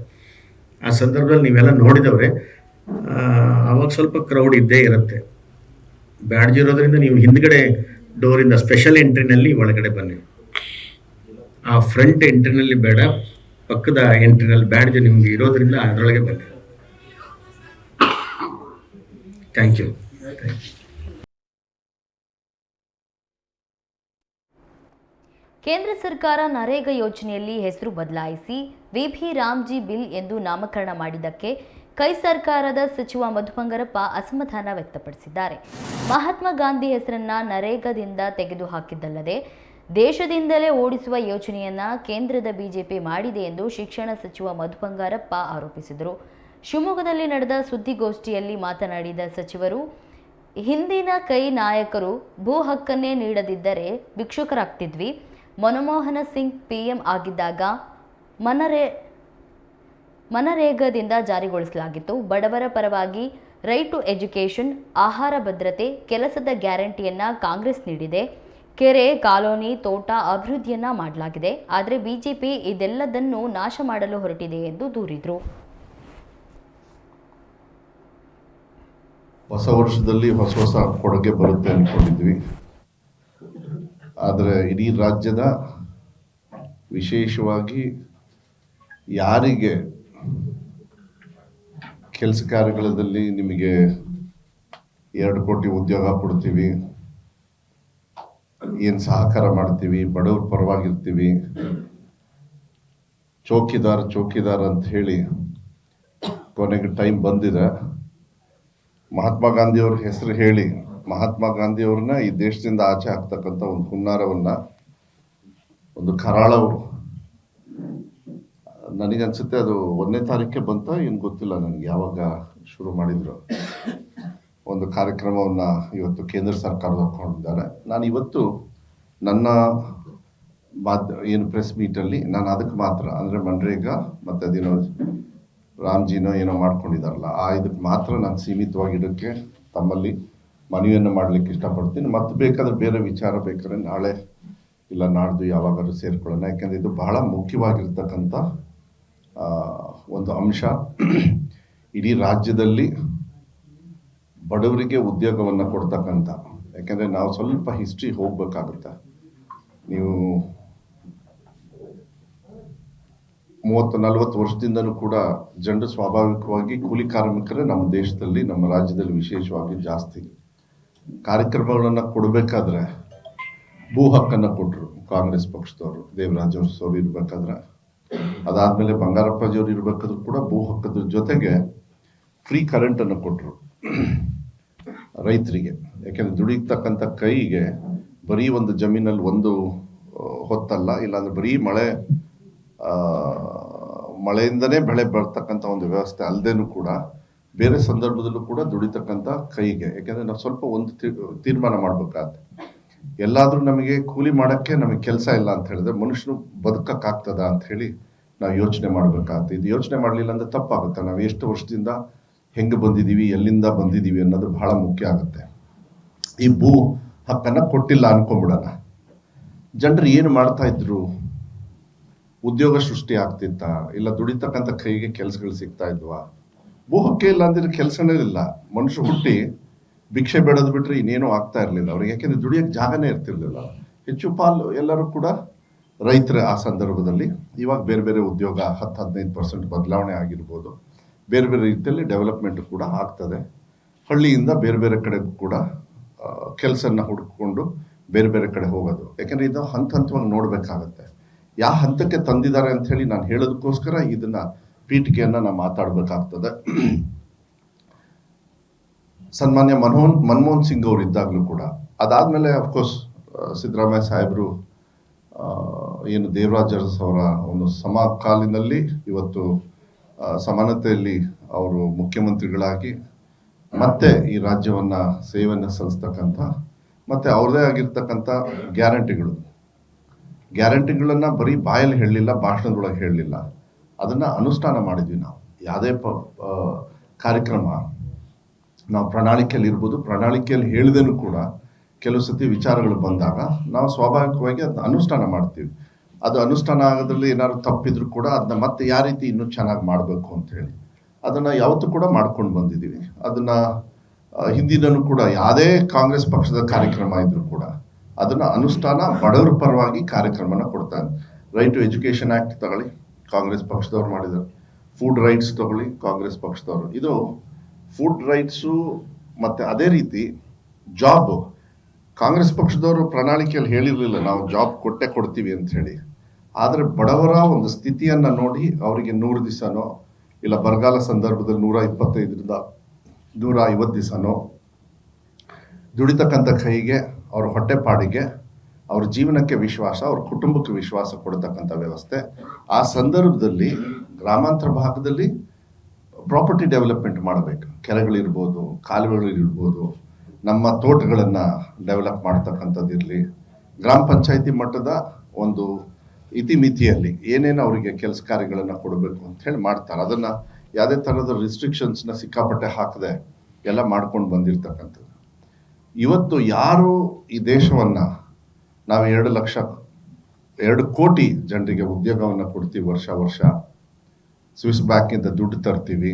ಆ ಸಂದರ್ಭದಲ್ಲಿ ನೀವೆಲ್ಲ ನೋಡಿದವ್ರೆ, ಆವಾಗ ಸ್ವಲ್ಪ ಕ್ರೌಡ್ ಇದ್ದೇ ಇರುತ್ತೆ. ಬ್ಯಾಡ್ಜ್ ಇರೋದ್ರಿಂದ ನೀವು ಹಿಂದ್ಗಡೆ ಡೋರಿಂದ ಸ್ಪೆಷಲ್ ಎಂಟ್ರಿನಲ್ಲಿ ಒಳಗಡೆ ಬನ್ನಿ. ಆ ಫ್ರಂಟ್ ಎಂಟ್ರಿನಲ್ಲಿ ಬೇಡ, ಪಕ್ಕದ ಎಂಟ್ರಿನಲ್ಲಿ ಬ್ಯಾಡ್ಜ್ ನಿಮ್ಗೆ ಇರೋದ್ರಿಂದ ಅದರೊಳಗೆ ಬನ್ನಿ. Thank you. ಕೇಂದ್ರ ಸರ್ಕಾರ ನರೇಗಾ ಯೋಜನೆಯಲ್ಲಿ ಹೆಸರು ಬದಲಾಯಿಸಿ ವಿಬಿ ರಾಮ್ಜಿ ಬಿಲ್ ಎಂದು ನಾಮಕರಣ ಮಾಡಿದ್ದಕ್ಕೆ ಕೈ ಸರ್ಕಾರದ ಸಚಿವ ಮಧು ಬಂಗಾರಪ್ಪ ಅಸಮಾಧಾನ ವ್ಯಕ್ತಪಡಿಸಿದ್ದಾರೆ. ಮಹಾತ್ಮ ಗಾಂಧಿ ಹೆಸರನ್ನ ನರೇಗಾದಿಂದ ತೆಗೆದುಹಾಕಿದ್ದಲ್ಲದೆ ದೇಶದಿಂದಲೇ ಓಡಿಸುವ ಯೋಜನೆಯನ್ನ ಕೇಂದ್ರದ ಬಿಜೆಪಿ ಮಾಡಿದೆ ಎಂದು ಶಿಕ್ಷಣ ಸಚಿವ ಮಧು ಬಂಗಾರಪ್ಪ ಆರೋಪಿಸಿದರು. ಶಿವಮೊಗ್ಗದಲ್ಲಿ ನಡೆದ ಸುದ್ದಿಗೋಷ್ಠಿಯಲ್ಲಿ ಮಾತನಾಡಿದ ಸಚಿವರು, ಹಿಂದಿನ ಕೈ ನಾಯಕರು ಭೂ ಹಕ್ಕನ್ನೇ ನೀಡದಿದ್ದರೆ ಭಿಕ್ಷುಕರಾಗ್ತಿದ್ವಿ. ಮನಮೋಹನ ಸಿಂಗ್ ಪಿಎಂ ಆಗಿದ್ದಾಗ ಮನರೇಗಾದಿಂದ ಜಾರಿಗೊಳಿಸಲಾಗಿತ್ತು. ಬಡವರ ಪರವಾಗಿ ರೈಟ್ ಟು ಎಜುಕೇಷನ್, ಆಹಾರ ಭದ್ರತೆ, ಕೆಲಸದ ಗ್ಯಾರಂಟಿಯನ್ನ ಕಾಂಗ್ರೆಸ್ ನೀಡಿದೆ. ಕೆರೆ, ಕಾಲೋನಿ, ತೋಟ ಅಭಿವೃದ್ಧಿಯನ್ನ ಮಾಡಲಾಗಿದೆ. ಆದರೆ ಬಿಜೆಪಿ ಇದೆಲ್ಲದನ್ನು ನಾಶ ಮಾಡಲು ಹೊರಟಿದೆ ಎಂದು ದೂರಿದರು. ಹೊಸ ವರ್ಷದಲ್ಲಿ ಹೊಸ ಕೊಡುಗೆ ಬರುತ್ತೆ ಅಂದ್ಕೊಂಡಿದ್ವಿ. ಆದರೆ ಇಡೀ ರಾಜ್ಯದ, ವಿಶೇಷವಾಗಿ ಯಾರಿಗೆ ಕೆಲಸ ಕಾರ್ಯಗಳಲ್ಲಿ ನಿಮಗೆ 2 ಕೋಟಿ ಉದ್ಯೋಗ ಕೊಡ್ತೀವಿ, ಏನು ಸಹಕಾರ ಮಾಡ್ತೀವಿ, ಬಡವ್ರ ಪರವಾಗಿರ್ತೀವಿ, ಚೌಕಿದಾರ್ ಅಂತ ಹೇಳಿ ಕೊನೆಗೆ ಟೈಮ್ ಬಂದಿದೆ. ಮಹಾತ್ಮ ಗಾಂಧಿಯವ್ರ ಹೆಸರು ಹೇಳಿ ಮಹಾತ್ಮ ಗಾಂಧಿಯವ್ರನ್ನ ಈ ದೇಶದಿಂದ ಆಚೆ ಹಾಕ್ತಕ್ಕಂಥ ಒಂದು ಹುನ್ನಾರವನ್ನ, ಒಂದು ಕರಾಳವು, ನನಗನ್ಸುತ್ತೆ ಅದು 1ನೇ ತಾರೀಕೆ ಬಂತ ಏನು ಗೊತ್ತಿಲ್ಲ ನನಗೆ, ಯಾವಾಗ ಶುರು ಮಾಡಿದ್ರು. ಒಂದು ಕಾರ್ಯಕ್ರಮವನ್ನ ಇವತ್ತು ಕೇಂದ್ರ ಸರ್ಕಾರದ ಹಾಕೊಂಡಿದ್ದಾರೆ. ನಾನು ಇವತ್ತು ನನ್ನ ಏನು ಪ್ರೆಸ್ ಮೀಟಲ್ಲಿ ನಾನು ಅದಕ್ಕೆ ಮಾತ್ರ, ಅಂದರೆ ಮನ್ರೇಗಾ ಮತ್ತು ಅದೇನೋ ರಾಮ್ಜಿನೋ ಏನೋ ಮಾಡ್ಕೊಂಡಿದ್ದಾರಲ್ಲ, ಇದಕ್ಕೆ ಮಾತ್ರ ನಾನು ಸೀಮಿತವಾಗಿಡೋಕ್ಕೆ ತಮ್ಮಲ್ಲಿ ಮನವಿಯನ್ನು ಮಾಡಲಿಕ್ಕೆ ಇಷ್ಟಪಡ್ತೀನಿ. ಮತ್ತು ಬೇಕಾದ್ರೆ ಬೇರೆ ವಿಚಾರ ಬೇಕಾದ್ರೆ ನಾಳೆ ಇಲ್ಲ ನಾಡ್ದು ಯಾವಾಗಾದ್ರೂ ಸೇರ್ಕೊಳ್ಳೋಣ. ಯಾಕೆಂದರೆ ಇದು ಬಹಳ ಮುಖ್ಯವಾಗಿರ್ತಕ್ಕಂಥ ಒಂದು ಅಂಶ. ಇಡೀ ರಾಜ್ಯದಲ್ಲಿ ಬಡವರಿಗೆ ಉದ್ಯೋಗವನ್ನು ಕೊಡ್ತಕ್ಕಂಥ, ಯಾಕೆಂದರೆ ನಾವು ಸ್ವಲ್ಪ ಹಿಸ್ಟ್ರಿ ಹೋಗ್ಬೇಕಾಗುತ್ತೆ. ನೀವು 30-40 ವರ್ಷದಿಂದನೂ ಕೂಡ ಜನರು ಸ್ವಾಭಾವಿಕವಾಗಿ ಕೂಲಿ ಕಾರ್ಮಿಕರೇ ನಮ್ಮ ದೇಶದಲ್ಲಿ, ನಮ್ಮ ರಾಜ್ಯದಲ್ಲಿ ವಿಶೇಷವಾಗಿ ಜಾಸ್ತಿ. ಕಾರ್ಯಕ್ರಮಗಳನ್ನು ಕೊಡಬೇಕಾದ್ರೆ ಭೂ ಹಕ್ಕನ್ನು ಕೊಟ್ಟರು ಕಾಂಗ್ರೆಸ್ ಪಕ್ಷದವರು, ದೇವರಾಜ್ ಅವರು ಇರಬೇಕಾದ್ರೆ. ಅದಾದಮೇಲೆ ಬಂಗಾರಪ್ಪಾಜಿಯವರು ಇರಬೇಕಾದ್ರೂ ಕೂಡ ಭೂ ಹಕ್ಕದ ಜೊತೆಗೆ ಫ್ರೀ ಕರೆಂಟನ್ನು ಕೊಟ್ಟರು ರೈತರಿಗೆ. ಯಾಕೆಂದರೆ ದುಡಿತಕ್ಕಂಥ ಕೈಗೆ ಬರೀ ಒಂದು ಜಮೀನಲ್ಲಿ ಒಂದು ಹೊತ್ತಲ್ಲ, ಇಲ್ಲಾಂದ್ರೆ ಬರೀ ಮಳೆಯಿಂದನೇ ಬೆಳೆ ಬರ್ತಕ್ಕಂಥ ಒಂದು ವ್ಯವಸ್ಥೆ ಅಲ್ಲದೇನೂ ಕೂಡ ಬೇರೆ ಸಂದರ್ಭದಲ್ಲೂ ಕೂಡ ದುಡಿತಕ್ಕಂಥ ಕೈಗೆ. ಯಾಕೆಂದರೆ ನಾವು ಸ್ವಲ್ಪ ಒಂದು ತೀರ್ಮಾನ ಮಾಡಬೇಕಾಗುತ್ತೆ. ಎಲ್ಲಾದರೂ ನಮಗೆ ಕೂಲಿ ಮಾಡೋಕ್ಕೆ ನಮಗೆ ಕೆಲಸ ಇಲ್ಲ ಅಂತ ಹೇಳಿದ್ರೆ ಮನುಷ್ಯನು ಬದುಕಕ್ಕಾಗ್ತದ ಅಂತ ಹೇಳಿ ನಾವು ಯೋಚನೆ ಮಾಡಬೇಕಾಗುತ್ತೆ. ಇದು ಯೋಚನೆ ಮಾಡಲಿಲ್ಲ ಅಂದರೆ ತಪ್ಪಾಗುತ್ತೆ. ನಾವು ಎಷ್ಟು ವರ್ಷದಿಂದ ಹೆಂಗೆ ಬಂದಿದ್ದೀವಿ, ಎಲ್ಲಿಂದ ಬಂದಿದ್ದೀವಿ ಅನ್ನೋದು ಬಹಳ ಮುಖ್ಯ ಆಗುತ್ತೆ. ಈ ಭೂ ಹಕ್ಕನ್ನು ಕೊಟ್ಟಿಲ್ಲ ಅನ್ಕೊಂಬಿಡೋಣ. ಜನರು ಏನು ಮಾಡ್ತಾ ಇದ್ರು? ಉದ್ಯೋಗ ಸೃಷ್ಟಿ ಆಗ್ತಿತ್ತ? ಇಲ್ಲ ದುಡಿತಕ್ಕಂಥ ಕೈಗೆ ಕೆಲಸಗಳು ಸಿಗ್ತಾ ಇದ್ವಾ? ಭೂ ಹಕ್ಕೆ ಇಲ್ಲ ಅಂದ್ರೆ ಕೆಲಸನೇ ಇಲ್ಲ. ಮನುಷ್ಯ ಹುಟ್ಟಿ ಭಿಕ್ಷೆ ಬೇಡೋದು ಬಿಟ್ರೆ ಇನ್ನೇನೂ ಆಗ್ತಾ ಇರಲಿಲ್ಲ ಅವ್ರಿಗೆ. ಯಾಕೆಂದ್ರೆ ದುಡಿಯೋಕ್ಕೆ ಜಾಗನೇ ಇರ್ತಿರ್ಲಿಲ್ಲ. ಹೆಚ್ಚು ಪಾಲು ಎಲ್ಲರೂ ಕೂಡ ರೈತರ ಆ ಸಂದರ್ಭದಲ್ಲಿ. ಇವಾಗ ಬೇರೆ ಬೇರೆ ಉದ್ಯೋಗ 10-15% ಬದಲಾವಣೆ ಆಗಿರ್ಬೋದು. ಬೇರೆ ಬೇರೆ ರೀತಿಯಲ್ಲಿ ಡೆವಲಪ್ಮೆಂಟ್ ಕೂಡ ಆಗ್ತದೆ. ಹಳ್ಳಿಯಿಂದ ಬೇರೆ ಬೇರೆ ಕಡೆ ಕೂಡ ಕೆಲಸನ ಹುಡುಕಿಕೊಂಡು ಬೇರೆ ಬೇರೆ ಕಡೆ ಹೋಗೋದು. ಯಾಕೆಂದರೆ ಇದು ಹಂತವಾಗಿ ನೋಡಬೇಕಾಗತ್ತೆ. ಯಾವ ಹಂತಕ್ಕೆ ತಂದಿದ್ದಾರೆ ಅಂತ ಹೇಳಿ ನಾನು ಹೇಳೋದಕ್ಕೋಸ್ಕರ ಇದನ್ನ ಪೀಠಿಕೆಯನ್ನು ನಾವು ಮಾತಾಡಬೇಕಾಗ್ತದೆ. ಸನ್ಮಾನ್ಯ ಮನಮೋಹನ್ ಸಿಂಗ್ ಅವರು ಇದ್ದಾಗಲೂ ಕೂಡ, ಅದಾದಮೇಲೆ ಅಫ್ಕೋರ್ಸ್ ಸಿದ್ದರಾಮಯ್ಯ ಸಾಹೇಬರು ಏನು ದೇವರಾಜ್ ಅರಸ್ ಅವರ ಒಂದು ಸಮಕಾಲಿನಲ್ಲಿ ಇವತ್ತು ಸಮಾನತೆಯಲ್ಲಿ ಅವರು ಮುಖ್ಯಮಂತ್ರಿಗಳಾಗಿ ಮತ್ತೆ ಈ ರಾಜ್ಯವನ್ನು ಸೇವೆಯನ್ನು ಸಲ್ಲಿಸ್ತಕ್ಕಂಥ ಮತ್ತು ಅವ್ರದ್ದೇ ಆಗಿರ್ತಕ್ಕಂಥ ಗ್ಯಾರಂಟಿಗಳನ್ನು ಬರೀ ಬಾಯಲ್ಲಿ ಹೇಳಲಿಲ್ಲ, ಭಾಷಣದೊಳಗೆ ಹೇಳಲಿಲ್ಲ, ಅದನ್ನು ಅನುಷ್ಠಾನ ಮಾಡಿದ್ವಿ ನಾವು. ಯಾವುದೇ ಕಾರ್ಯಕ್ರಮ ನಾವು ಪ್ರಣಾಳಿಕೆಯಲ್ಲಿ ಇರ್ಬೋದು, ಪ್ರಣಾಳಿಕೆಯಲ್ಲಿ ಹೇಳಿದೇನೂ ಕೂಡ ಕೆಲವು ಸತಿ ವಿಚಾರಗಳು ಬಂದಾಗ ನಾವು ಸ್ವಾಭಾವಿಕವಾಗಿ ಅದನ್ನ ಅನುಷ್ಠಾನ ಮಾಡ್ತೀವಿ. ಅದು ಅನುಷ್ಠಾನ ಆಗೋದ್ರಲ್ಲಿ ಏನಾದ್ರು ತಪ್ಪಿದ್ರು ಕೂಡ ಅದನ್ನ ಮತ್ತೆ ಯಾವ ರೀತಿ ಇನ್ನೂ ಚೆನ್ನಾಗಿ ಮಾಡಬೇಕು ಅಂತ ಹೇಳಿ ಅದನ್ನು ಯಾವತ್ತೂ ಕೂಡ ಮಾಡ್ಕೊಂಡು ಬಂದಿದ್ದೀವಿ. ಅದನ್ನು ಹಿಂದಿನೂ ಕೂಡ ಯಾವುದೇ ಕಾಂಗ್ರೆಸ್ ಪಕ್ಷದ ಕಾರ್ಯಕ್ರಮ ಇದ್ರೂ ಕೂಡ ಅದನ್ನು ಅನುಷ್ಠಾನ ಬಡವರ ಪರವಾಗಿ ಕಾರ್ಯಕ್ರಮನ ಕೊಡ್ತಾರೆ. ರೈಟ್ ಟು ಎಜುಕೇಷನ್ ಆ್ಯಕ್ಟ್ ತಗೊಳ್ಳಿ, ಕಾಂಗ್ರೆಸ್ ಪಕ್ಷದವ್ರು ಮಾಡಿದ್ದಾರೆ. ಫುಡ್ ರೈಟ್ಸ್ ತಗೊಳ್ಳಿ, ಕಾಂಗ್ರೆಸ್ ಪಕ್ಷದವರು. ಇದು ಫುಡ್ ರೈಟ್ಸು ಮತ್ತು ಅದೇ ರೀತಿ ಜಾಬ್, ಕಾಂಗ್ರೆಸ್ ಪಕ್ಷದವರು ಪ್ರಣಾಳಿಕೆಯಲ್ಲಿ ಹೇಳಿರಲಿಲ್ಲ ನಾವು ಜಾಬ್ ಕೊಡ್ತೀವಿ ಅಂತ ಹೇಳಿ. ಆದರೆ ಬಡವರ ಒಂದು ಸ್ಥಿತಿಯನ್ನು ನೋಡಿ ಅವರಿಗೆ 100 ದಿವಸನೋ ಇಲ್ಲ ಬರಗಾಲ ಸಂದರ್ಭದಲ್ಲಿ 125ರಿಂದ 150 ದಿವಸನೋ ದುಡಿತಕ್ಕಂಥ ಕೈಗೆ, ಅವ್ರ ಹೊಟ್ಟೆಪಾಡಿಗೆ, ಅವ್ರ ಜೀವನಕ್ಕೆ ವಿಶ್ವಾಸ, ಅವ್ರ ಕುಟುಂಬಕ್ಕೆ ವಿಶ್ವಾಸ ಕೊಡ್ತಕ್ಕಂಥ ವ್ಯವಸ್ಥೆ. ಆ ಸಂದರ್ಭದಲ್ಲಿ ಗ್ರಾಮಾಂತರ ಭಾಗದಲ್ಲಿ ಪ್ರಾಪರ್ಟಿ ಡೆವಲಪ್ಮೆಂಟ್ ಮಾಡಬೇಕು. ಕೆರೆಗಳಿರ್ಬೋದು, ಕಾಲುವೆಗಳಿರ್ಬೋದು, ನಮ್ಮ ತೋಟಗಳನ್ನು ಡೆವಲಪ್ ಮಾಡ್ತಕ್ಕಂಥದ್ದಿರಲಿ, ಗ್ರಾಮ ಪಂಚಾಯಿತಿ ಮಟ್ಟದ ಒಂದು ಇತಿಮಿತಿಯಲ್ಲಿ ಏನೇನು ಅವರಿಗೆ ಕೆಲಸ ಕಾರ್ಯಗಳನ್ನು ಕೊಡಬೇಕು ಅಂತ ಹೇಳಿ ಮಾಡ್ತಾರೆ. ಅದನ್ನು ಯಾವುದೇ ಥರದ ರಿಸ್ಟ್ರಿಕ್ಷನ್ಸ್ನ ಸಿಕ್ಕಾಪಟ್ಟೆ ಹಾಕದೆ ಎಲ್ಲ ಮಾಡ್ಕೊಂಡು ಬಂದಿರ್ತಕ್ಕಂಥದ್ದು. ಇವತ್ತು ಯಾರು ಈ ದೇಶವನ್ನು ನಾವು 2 ಕೋಟಿ ಜನರಿಗೆ ಉದ್ಯೋಗವನ್ನು ಕೊಡ್ತೀವಿ, ವರ್ಷ ಸ್ವಿಸ್ ಬ್ಯಾಂಕಿಂದ ದುಡ್ಡು ತರ್ತೀವಿ,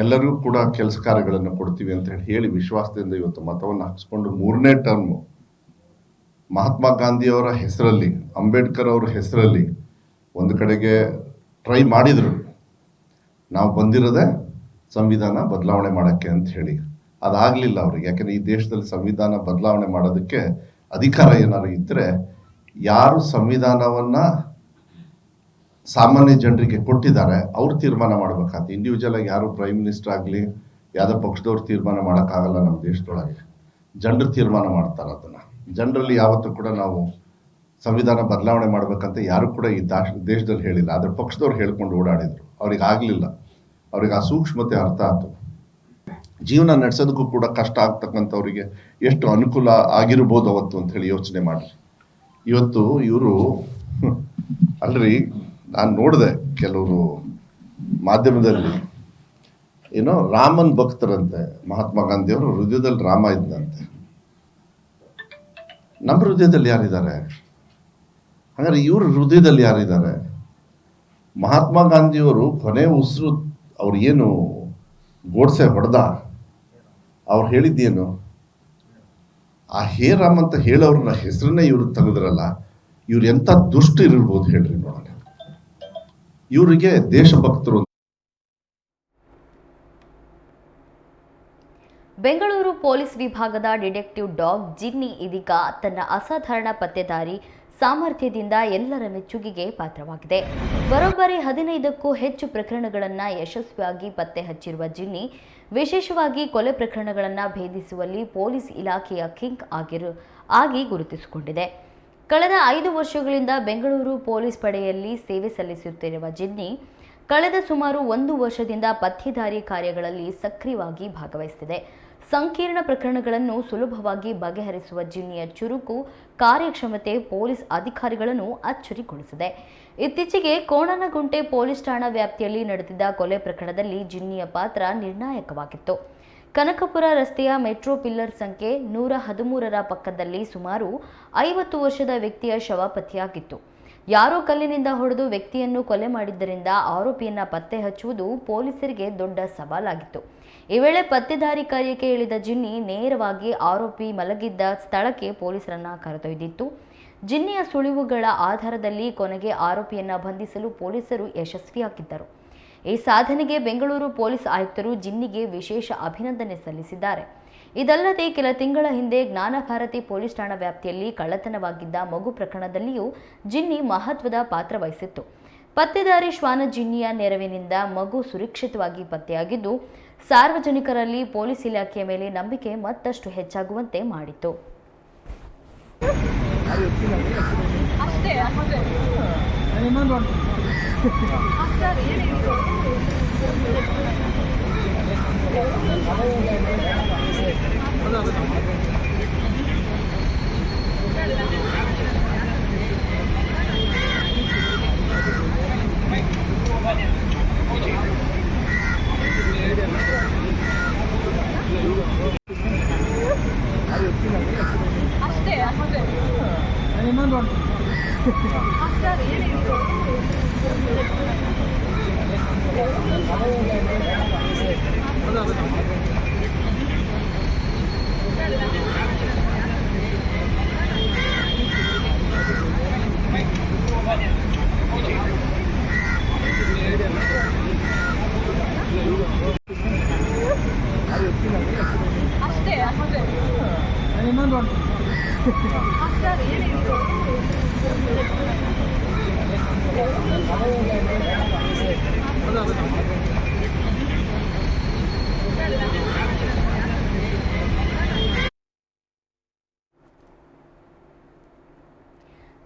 ಎಲ್ಲರೂ ಕೂಡ ಕೆಲಸ ಕಾರ್ಯಗಳನ್ನು ಕೊಡ್ತೀವಿ ಅಂತ ಹೇಳಿ ವಿಶ್ವಾಸದಿಂದ ಇವತ್ತು ಮತವನ್ನು ಹಾಕಿಸ್ಕೊಂಡು 3ನೇ ಟರ್ಮು ಮಹಾತ್ಮ ಗಾಂಧಿಯವರ ಹೆಸರಲ್ಲಿ, ಅಂಬೇಡ್ಕರ್ ಅವರ ಹೆಸರಲ್ಲಿ ಒಂದು ಕಡೆಗೆ ಟ್ರೈ ಮಾಡಿದರು. ನಾವು ಬಂದಿರೋದೇ ಸಂವಿಧಾನ ಬದಲಾವಣೆ ಮಾಡೋಕ್ಕೆ ಅಂತ ಹೇಳಿ. ಅದಾಗಲಿಲ್ಲ ಅವ್ರಿಗೆ. ಯಾಕೆಂದರೆ ಈ ದೇಶದಲ್ಲಿ ಸಂವಿಧಾನ ಬದಲಾವಣೆ ಮಾಡೋದಕ್ಕೆ ಅಧಿಕಾರ ಏನಾದ್ರು ಇದ್ದರೆ, ಯಾರು ಸಂವಿಧಾನವನ್ನು ಸಾಮಾನ್ಯ ಜನರಿಗೆ ಕೊಟ್ಟಿದ್ದಾರೆ ಅವ್ರು ತೀರ್ಮಾನ ಮಾಡಬೇಕಾಗ್ತದೆ. ಇಂಡಿವಿಜುವಲ್ ಆಗಿ ಯಾರು ಪ್ರೈಮ್ ಮಿನಿಸ್ಟರ್ ಆಗಲಿ ಯಾವುದೋ ಪಕ್ಷದವ್ರು ತೀರ್ಮಾನ ಮಾಡೋಕ್ಕಾಗಲ್ಲ. ನಮ್ಮ ದೇಶದೊಳಗೆ ಜನರು ತೀರ್ಮಾನ ಮಾಡ್ತಾರೆ. ಅದನ್ನು ಜನರಲ್ಲಿ ಯಾವತ್ತೂ ಕೂಡ ನಾವು ಸಂವಿಧಾನ ಬದಲಾವಣೆ ಮಾಡಬೇಕಂತ ಯಾರು ಕೂಡ ಈ ದೇಶದಲ್ಲಿ ಹೇಳಿಲ್ಲ. ಆದರೆ ಪಕ್ಷದವ್ರು ಹೇಳ್ಕೊಂಡು ಓಡಾಡಿದರು. ಅವ್ರಿಗೆ ಆಗಲಿಲ್ಲ. ಅವ್ರಿಗೆ ಆ ಸೂಕ್ಷ್ಮತೆ ಅರ್ಥ ಆಯಿತು. ಜೀವನ ನಡೆಸೋದಕ್ಕೂ ಕೂಡ ಕಷ್ಟ ಆಗ್ತಕ್ಕಂಥವ್ರಿಗೆ ಎಷ್ಟು ಅನುಕೂಲ ಆಗಿರ್ಬೋದು ಅವತ್ತು ಅಂತ ಹೇಳಿ ಯೋಚನೆ ಮಾಡಿ. ಇವತ್ತು ಇವರು ಅಲ್ರಿ, ನಾನು ನೋಡಿದೆ ಕೆಲವರು ಮಾಧ್ಯಮದಲ್ಲಿ ಏನೋ ರಾಮನ್ ಭಕ್ತರಂತೆ. ಮಹಾತ್ಮ ಗಾಂಧಿಯವರು ಹೃದಯದಲ್ಲಿ ರಾಮ ಇದ್ದಂತೆ. ನಮ್ಮ ಹೃದಯದಲ್ಲಿ ಯಾರಿದ್ದಾರೆ? ಹಾಗಾದ್ರೆ ಇವ್ರ ಹೃದಯದಲ್ಲಿ ಯಾರಿದ್ದಾರೆ? ಮಹಾತ್ಮ ಗಾಂಧಿಯವರು ಕೊನೆ ಉಸಿರು ಅವ್ರು ಏನು ಗೋಡ್ಸೆ ಹೊಡೆದ, ಅವ್ರು ಹೇಳಿದ್ದೇನು? ಆ ಹೇ ರಾಮ್ ಅಂತ ಹೇಳೋರನ್ನ ಹೆಸರನ್ನೇ ಇವ್ರು ತೆಗೆದ್ರಲ್ಲ, ಇವ್ರು ಎಂಥ ದುಷ್ಟ ಇರ್ಬೋದು ಹೇಳ್ರಿ ನೋಡೋಣ. ಇವರಿಗೆ ದೇಶಭಕ್ತರು. ಬೆಂಗಳೂರು ಪೊಲೀಸ್ ವಿಭಾಗದ ಡಿಟೆಕ್ಟಿವ್ ಡಾಗ್ ಜಿನ್ನಿ ಇದೀಗ ತನ್ನ ಅಸಾಧಾರಣ ಪತ್ತೆದಾರಿ ಸಾಮರ್ಥ್ಯದಿಂದ ಎಲ್ಲರ ಮೆಚ್ಚುಗೆಗೆ ಪಾತ್ರವಾಗಿದೆ. ಬರೋಬ್ಬರಿ 15ಕ್ಕೂ ಹೆಚ್ಚು ಪ್ರಕರಣಗಳನ್ನು ಯಶಸ್ವಿಯಾಗಿ ಪತ್ತೆ ಹಚ್ಚಿರುವ ಜಿನ್ನಿ ವಿಶೇಷವಾಗಿ ಕೊಲೆ ಪ್ರಕರಣಗಳನ್ನು ಭೇದಿಸುವಲ್ಲಿ ಪೊಲೀಸ್ ಇಲಾಖೆಯ ಕಿಂಗ್ ಆಗಿ ಗುರುತಿಸಿಕೊಂಡಿದೆ. ಕಳೆದ 5 ವರ್ಷಗಳಿಂದ ಬೆಂಗಳೂರು ಪೊಲೀಸ್ ಪಡೆಯಲ್ಲಿ ಸೇವೆ ಸಲ್ಲಿಸುತ್ತಿರುವ ಜಿನ್ನಿ ಕಳೆದ ಸುಮಾರು 1 ವರ್ಷದಿಂದ ಪತ್ತೆದಾರಿ ಕಾರ್ಯಗಳಲ್ಲಿ ಸಕ್ರಿಯವಾಗಿ ಭಾಗವಹಿಸುತ್ತಿದೆ. ಸಂಕೀರ್ಣ ಪ್ರಕರಣಗಳನ್ನು ಸುಲಭವಾಗಿ ಬಗೆಹರಿಸುವ ಜಿನ್ನಿಯ ಚುರುಕು ಕಾರ್ಯಕ್ಷಮತೆ ಪೊಲೀಸ್ ಅಧಿಕಾರಿಗಳನ್ನು ಅಚ್ಚರಿಗೊಳಿಸಿದೆ. ಇತ್ತೀಚೆಗೆ ಕೋಣನಗುಂಟೆ ಪೊಲೀಸ್ ಠಾಣಾ ವ್ಯಾಪ್ತಿಯಲ್ಲಿ ನಡೆದಿದ್ದ ಕೊಲೆ ಪ್ರಕರಣದಲ್ಲಿ ಜಿನ್ನಿಯ ಪಾತ್ರ ನಿರ್ಣಾಯಕವಾಗಿತ್ತು. ಕನಕಪುರ ರಸ್ತೆಯ ಮೆಟ್ರೋ ಪಿಲ್ಲರ್ ಸಂಖ್ಯೆ 113ರ ಪಕ್ಕದಲ್ಲಿ ಸುಮಾರು 50 ವರ್ಷದ ವ್ಯಕ್ತಿಯ ಶವ ಪತ್ತೆಯಾಗಿತ್ತು. ಯಾರೋ ಕಲ್ಲಿನಿಂದ ಹೊಡೆದು ವ್ಯಕ್ತಿಯನ್ನು ಕೊಲೆ ಮಾಡಿದ್ದರಿಂದ ಆರೋಪಿಯನ್ನ ಪತ್ತೆ ಹಚ್ಚುವುದು ಪೊಲೀಸರಿಗೆ ದೊಡ್ಡ ಸವಾಲಾಗಿತ್ತು. ಈ ವೇಳೆ ಪತ್ತೆದಾರಿ ಕಾರ್ಯಕ್ಕೆ ಇಳಿದ ಜಿನ್ನಿ ನೇರವಾಗಿ ಆರೋಪಿ ಮಲಗಿದ್ದ ಸ್ಥಳಕ್ಕೆ ಪೊಲೀಸರನ್ನ ಕರೆದೊಯ್ದಿತ್ತು. ಜಿನ್ನಿಯ ಸುಳಿವುಗಳ ಆಧಾರದಲ್ಲಿ ಕೊನೆಗೆ ಆರೋಪಿಯನ್ನ ಬಂಧಿಸಲು ಪೊಲೀಸರು ಯಶಸ್ವಿಯಾಗಿದ್ದರು. ಈ ಸಾಧನೆಗೆ ಬೆಂಗಳೂರು ಪೊಲೀಸ್ ಆಯುಕ್ತರು ಜಿನ್ನಿಗೆ ವಿಶೇಷ ಅಭಿನಂದನೆ ಸಲ್ಲಿಸಿದ್ದಾರೆ. ಇದಲ್ಲದೆ ಕೆಲ ತಿಂಗಳ ಹಿಂದೆ ಜ್ಞಾನಭಾರತಿ ಪೊಲೀಸ್ ಠಾಣಾ ವ್ಯಾಪ್ತಿಯಲ್ಲಿ ಕಳ್ಳತನವಾಗಿದ್ದ ಮಗು ಪ್ರಕರಣದಲ್ಲಿಯೂ ಜಿನ್ನಿ ಮಹತ್ವದ ಪಾತ್ರ ವಹಿಸಿತ್ತು. ಪತ್ತೆದಾರಿ ಶ್ವಾನ ಜಿನ್ನಿಯ ನೆರವಿನಿಂದ ಮಗು ಸುರಕ್ಷಿತವಾಗಿ ಪತ್ತೆಯಾಗಿದ್ದು ಸಾರ್ವಜನಿಕರಲ್ಲಿ ಪೊಲೀಸ್ ಇಲಾಖೆಯ ಮೇಲೆ ನಂಬಿಕೆ ಮತ್ತಷ್ಟು ಹೆಚ್ಚಾಗುವಂತೆ ಮಾಡಿತು. ಇನ್ನೊಂದು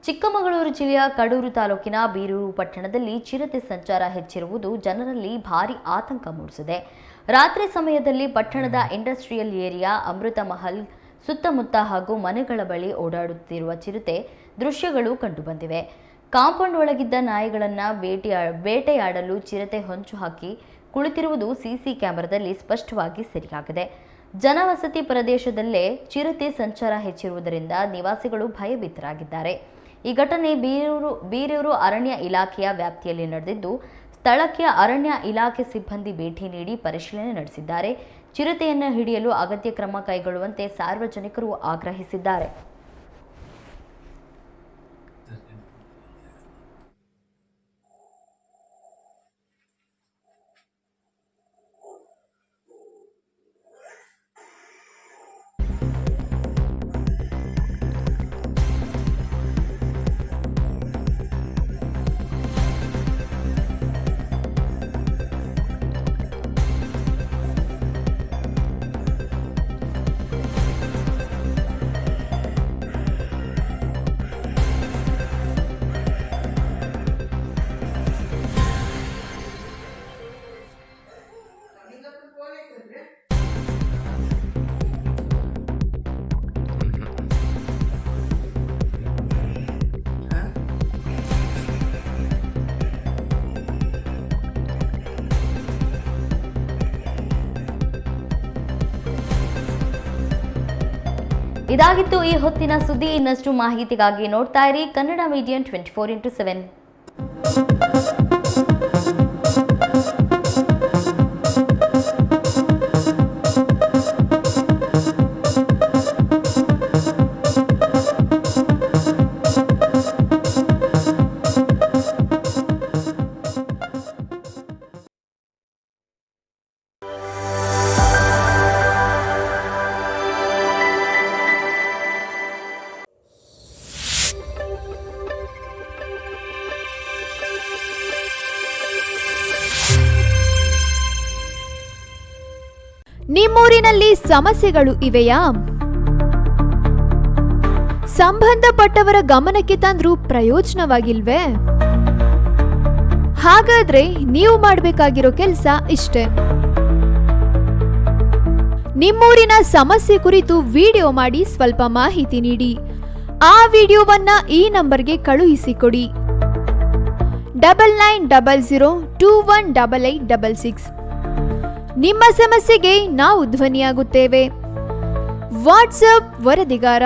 ಚಿಕ್ಕಮಗಳೂರು ಜಿಲ್ಲೆಯ ಕಡೂರು ತಾಲೂಕಿನ ಬೀರೂರು ಪಟ್ಟಣದಲ್ಲಿ ಚಿರತೆ ಸಂಚಾರ ಹೆಚ್ಚಿರುವುದು ಜನರಲ್ಲಿ ಭಾರಿ ಆತಂಕ ಮೂಡಿಸಿದೆ. ರಾತ್ರಿ ಸಮಯದಲ್ಲಿ ಪಟ್ಟಣದ ಇಂಡಸ್ಟ್ರಿಯಲ್ ಏರಿಯಾ, ಅಮೃತ ಮಹಲ್ ಸುತ್ತಮುತ್ತ ಹಾಗೂ ಮನೆಗಳ ಬಳಿ ಓಡಾಡುತ್ತಿರುವ ಚಿರತೆ ದೃಶ್ಯಗಳು ಕಂಡುಬಂದಿವೆ. ಕಾಂಪೌಂಡ್ ಒಳಗಿದ್ದ ನಾಯಿಗಳನ್ನು ಬೇಟೆಯಾಡಲು ಚಿರತೆ ಹೊಂಚು ಹಾಕಿ ಕುಳಿತಿರುವುದು ಸಿಸಿ ಕ್ಯಾಮೆರಾದಲ್ಲಿ ಸ್ಪಷ್ಟವಾಗಿ ಸೆರೆಯಾಗಿದೆ. ಜನವಸತಿ ಪ್ರದೇಶದಲ್ಲೇ ಚಿರತೆ ಸಂಚಾರ ಹೆಚ್ಚಿರುವುದರಿಂದ ನಿವಾಸಿಗಳು ಭಯಭೀತರಾಗಿದ್ದಾರೆ. ಈ ಘಟನೆ ಬೀರೂರು ಅರಣ್ಯ ಇಲಾಖೆಯ ವ್ಯಾಪ್ತಿಯಲ್ಲಿ ನಡೆದಿದ್ದು, ಸ್ಥಳಕ್ಕೆ ಅರಣ್ಯ ಇಲಾಖೆ ಸಿಬ್ಬಂದಿ ಭೇಟಿ ನೀಡಿ ಪರಿಶೀಲನೆ ನಡೆಸಿದ್ದಾರೆ. ಚಿರತೆಯನ್ನು ಹಿಡಿಯಲು ಅಗತ್ಯ ಕ್ರಮ ಕೈಗೊಳ್ಳುವಂತೆ ಸಾರ್ವಜನಿಕರು ಆಗ್ರಹಿಸಿದ್ದಾರೆ. ಇದಾಗಿತ್ತು ಈ ಹೊತ್ತಿನ ಸುದ್ದಿ. ಇನ್ನಷ್ಟು ಮಾಹಿತಿಗಾಗಿ ನೋಡ್ತಾ ಇರಿ ಕನ್ನಡ ಮೀಡಿಯಂ 24x7. ನಿಮ್ಮೂರಿನಲ್ಲಿ ಸಮಸ್ಯೆಗಳು ಇವೆಯಾ? ಸಂಬಂಧಪಟ್ಟವರ ಗಮನಕ್ಕೆ ತಂದ್ರೂ ಪ್ರಯೋಜನವಾಗಿಲ್ವೇ? ಹಾಗಾದ್ರೆ ನೀವು ಮಾಡಬೇಕಾಗಿರೋ ಕೆಲಸ ಇಷ್ಟೇ. ನಿಮ್ಮೂರಿನ ಸಮಸ್ಯೆ ಕುರಿತು ವಿಡಿಯೋ ಮಾಡಿ ಸ್ವಲ್ಪ ಮಾಹಿತಿ ನೀಡಿ. ಆ ವಿಡಿಯೋವನ್ನ ಈ ನಂಬರ್ಗೆ ಕಳುಹಿಸಿಕೊಡಿ. 9900218866. ನಿಮ್ಮ ಸಮಸ್ಯೆಗೆ ನಾವು ಧ್ವನಿಯಾಗುತ್ತೇವೆ. ವಾಟ್ಸಪ್ ವರದಿಗಾರ.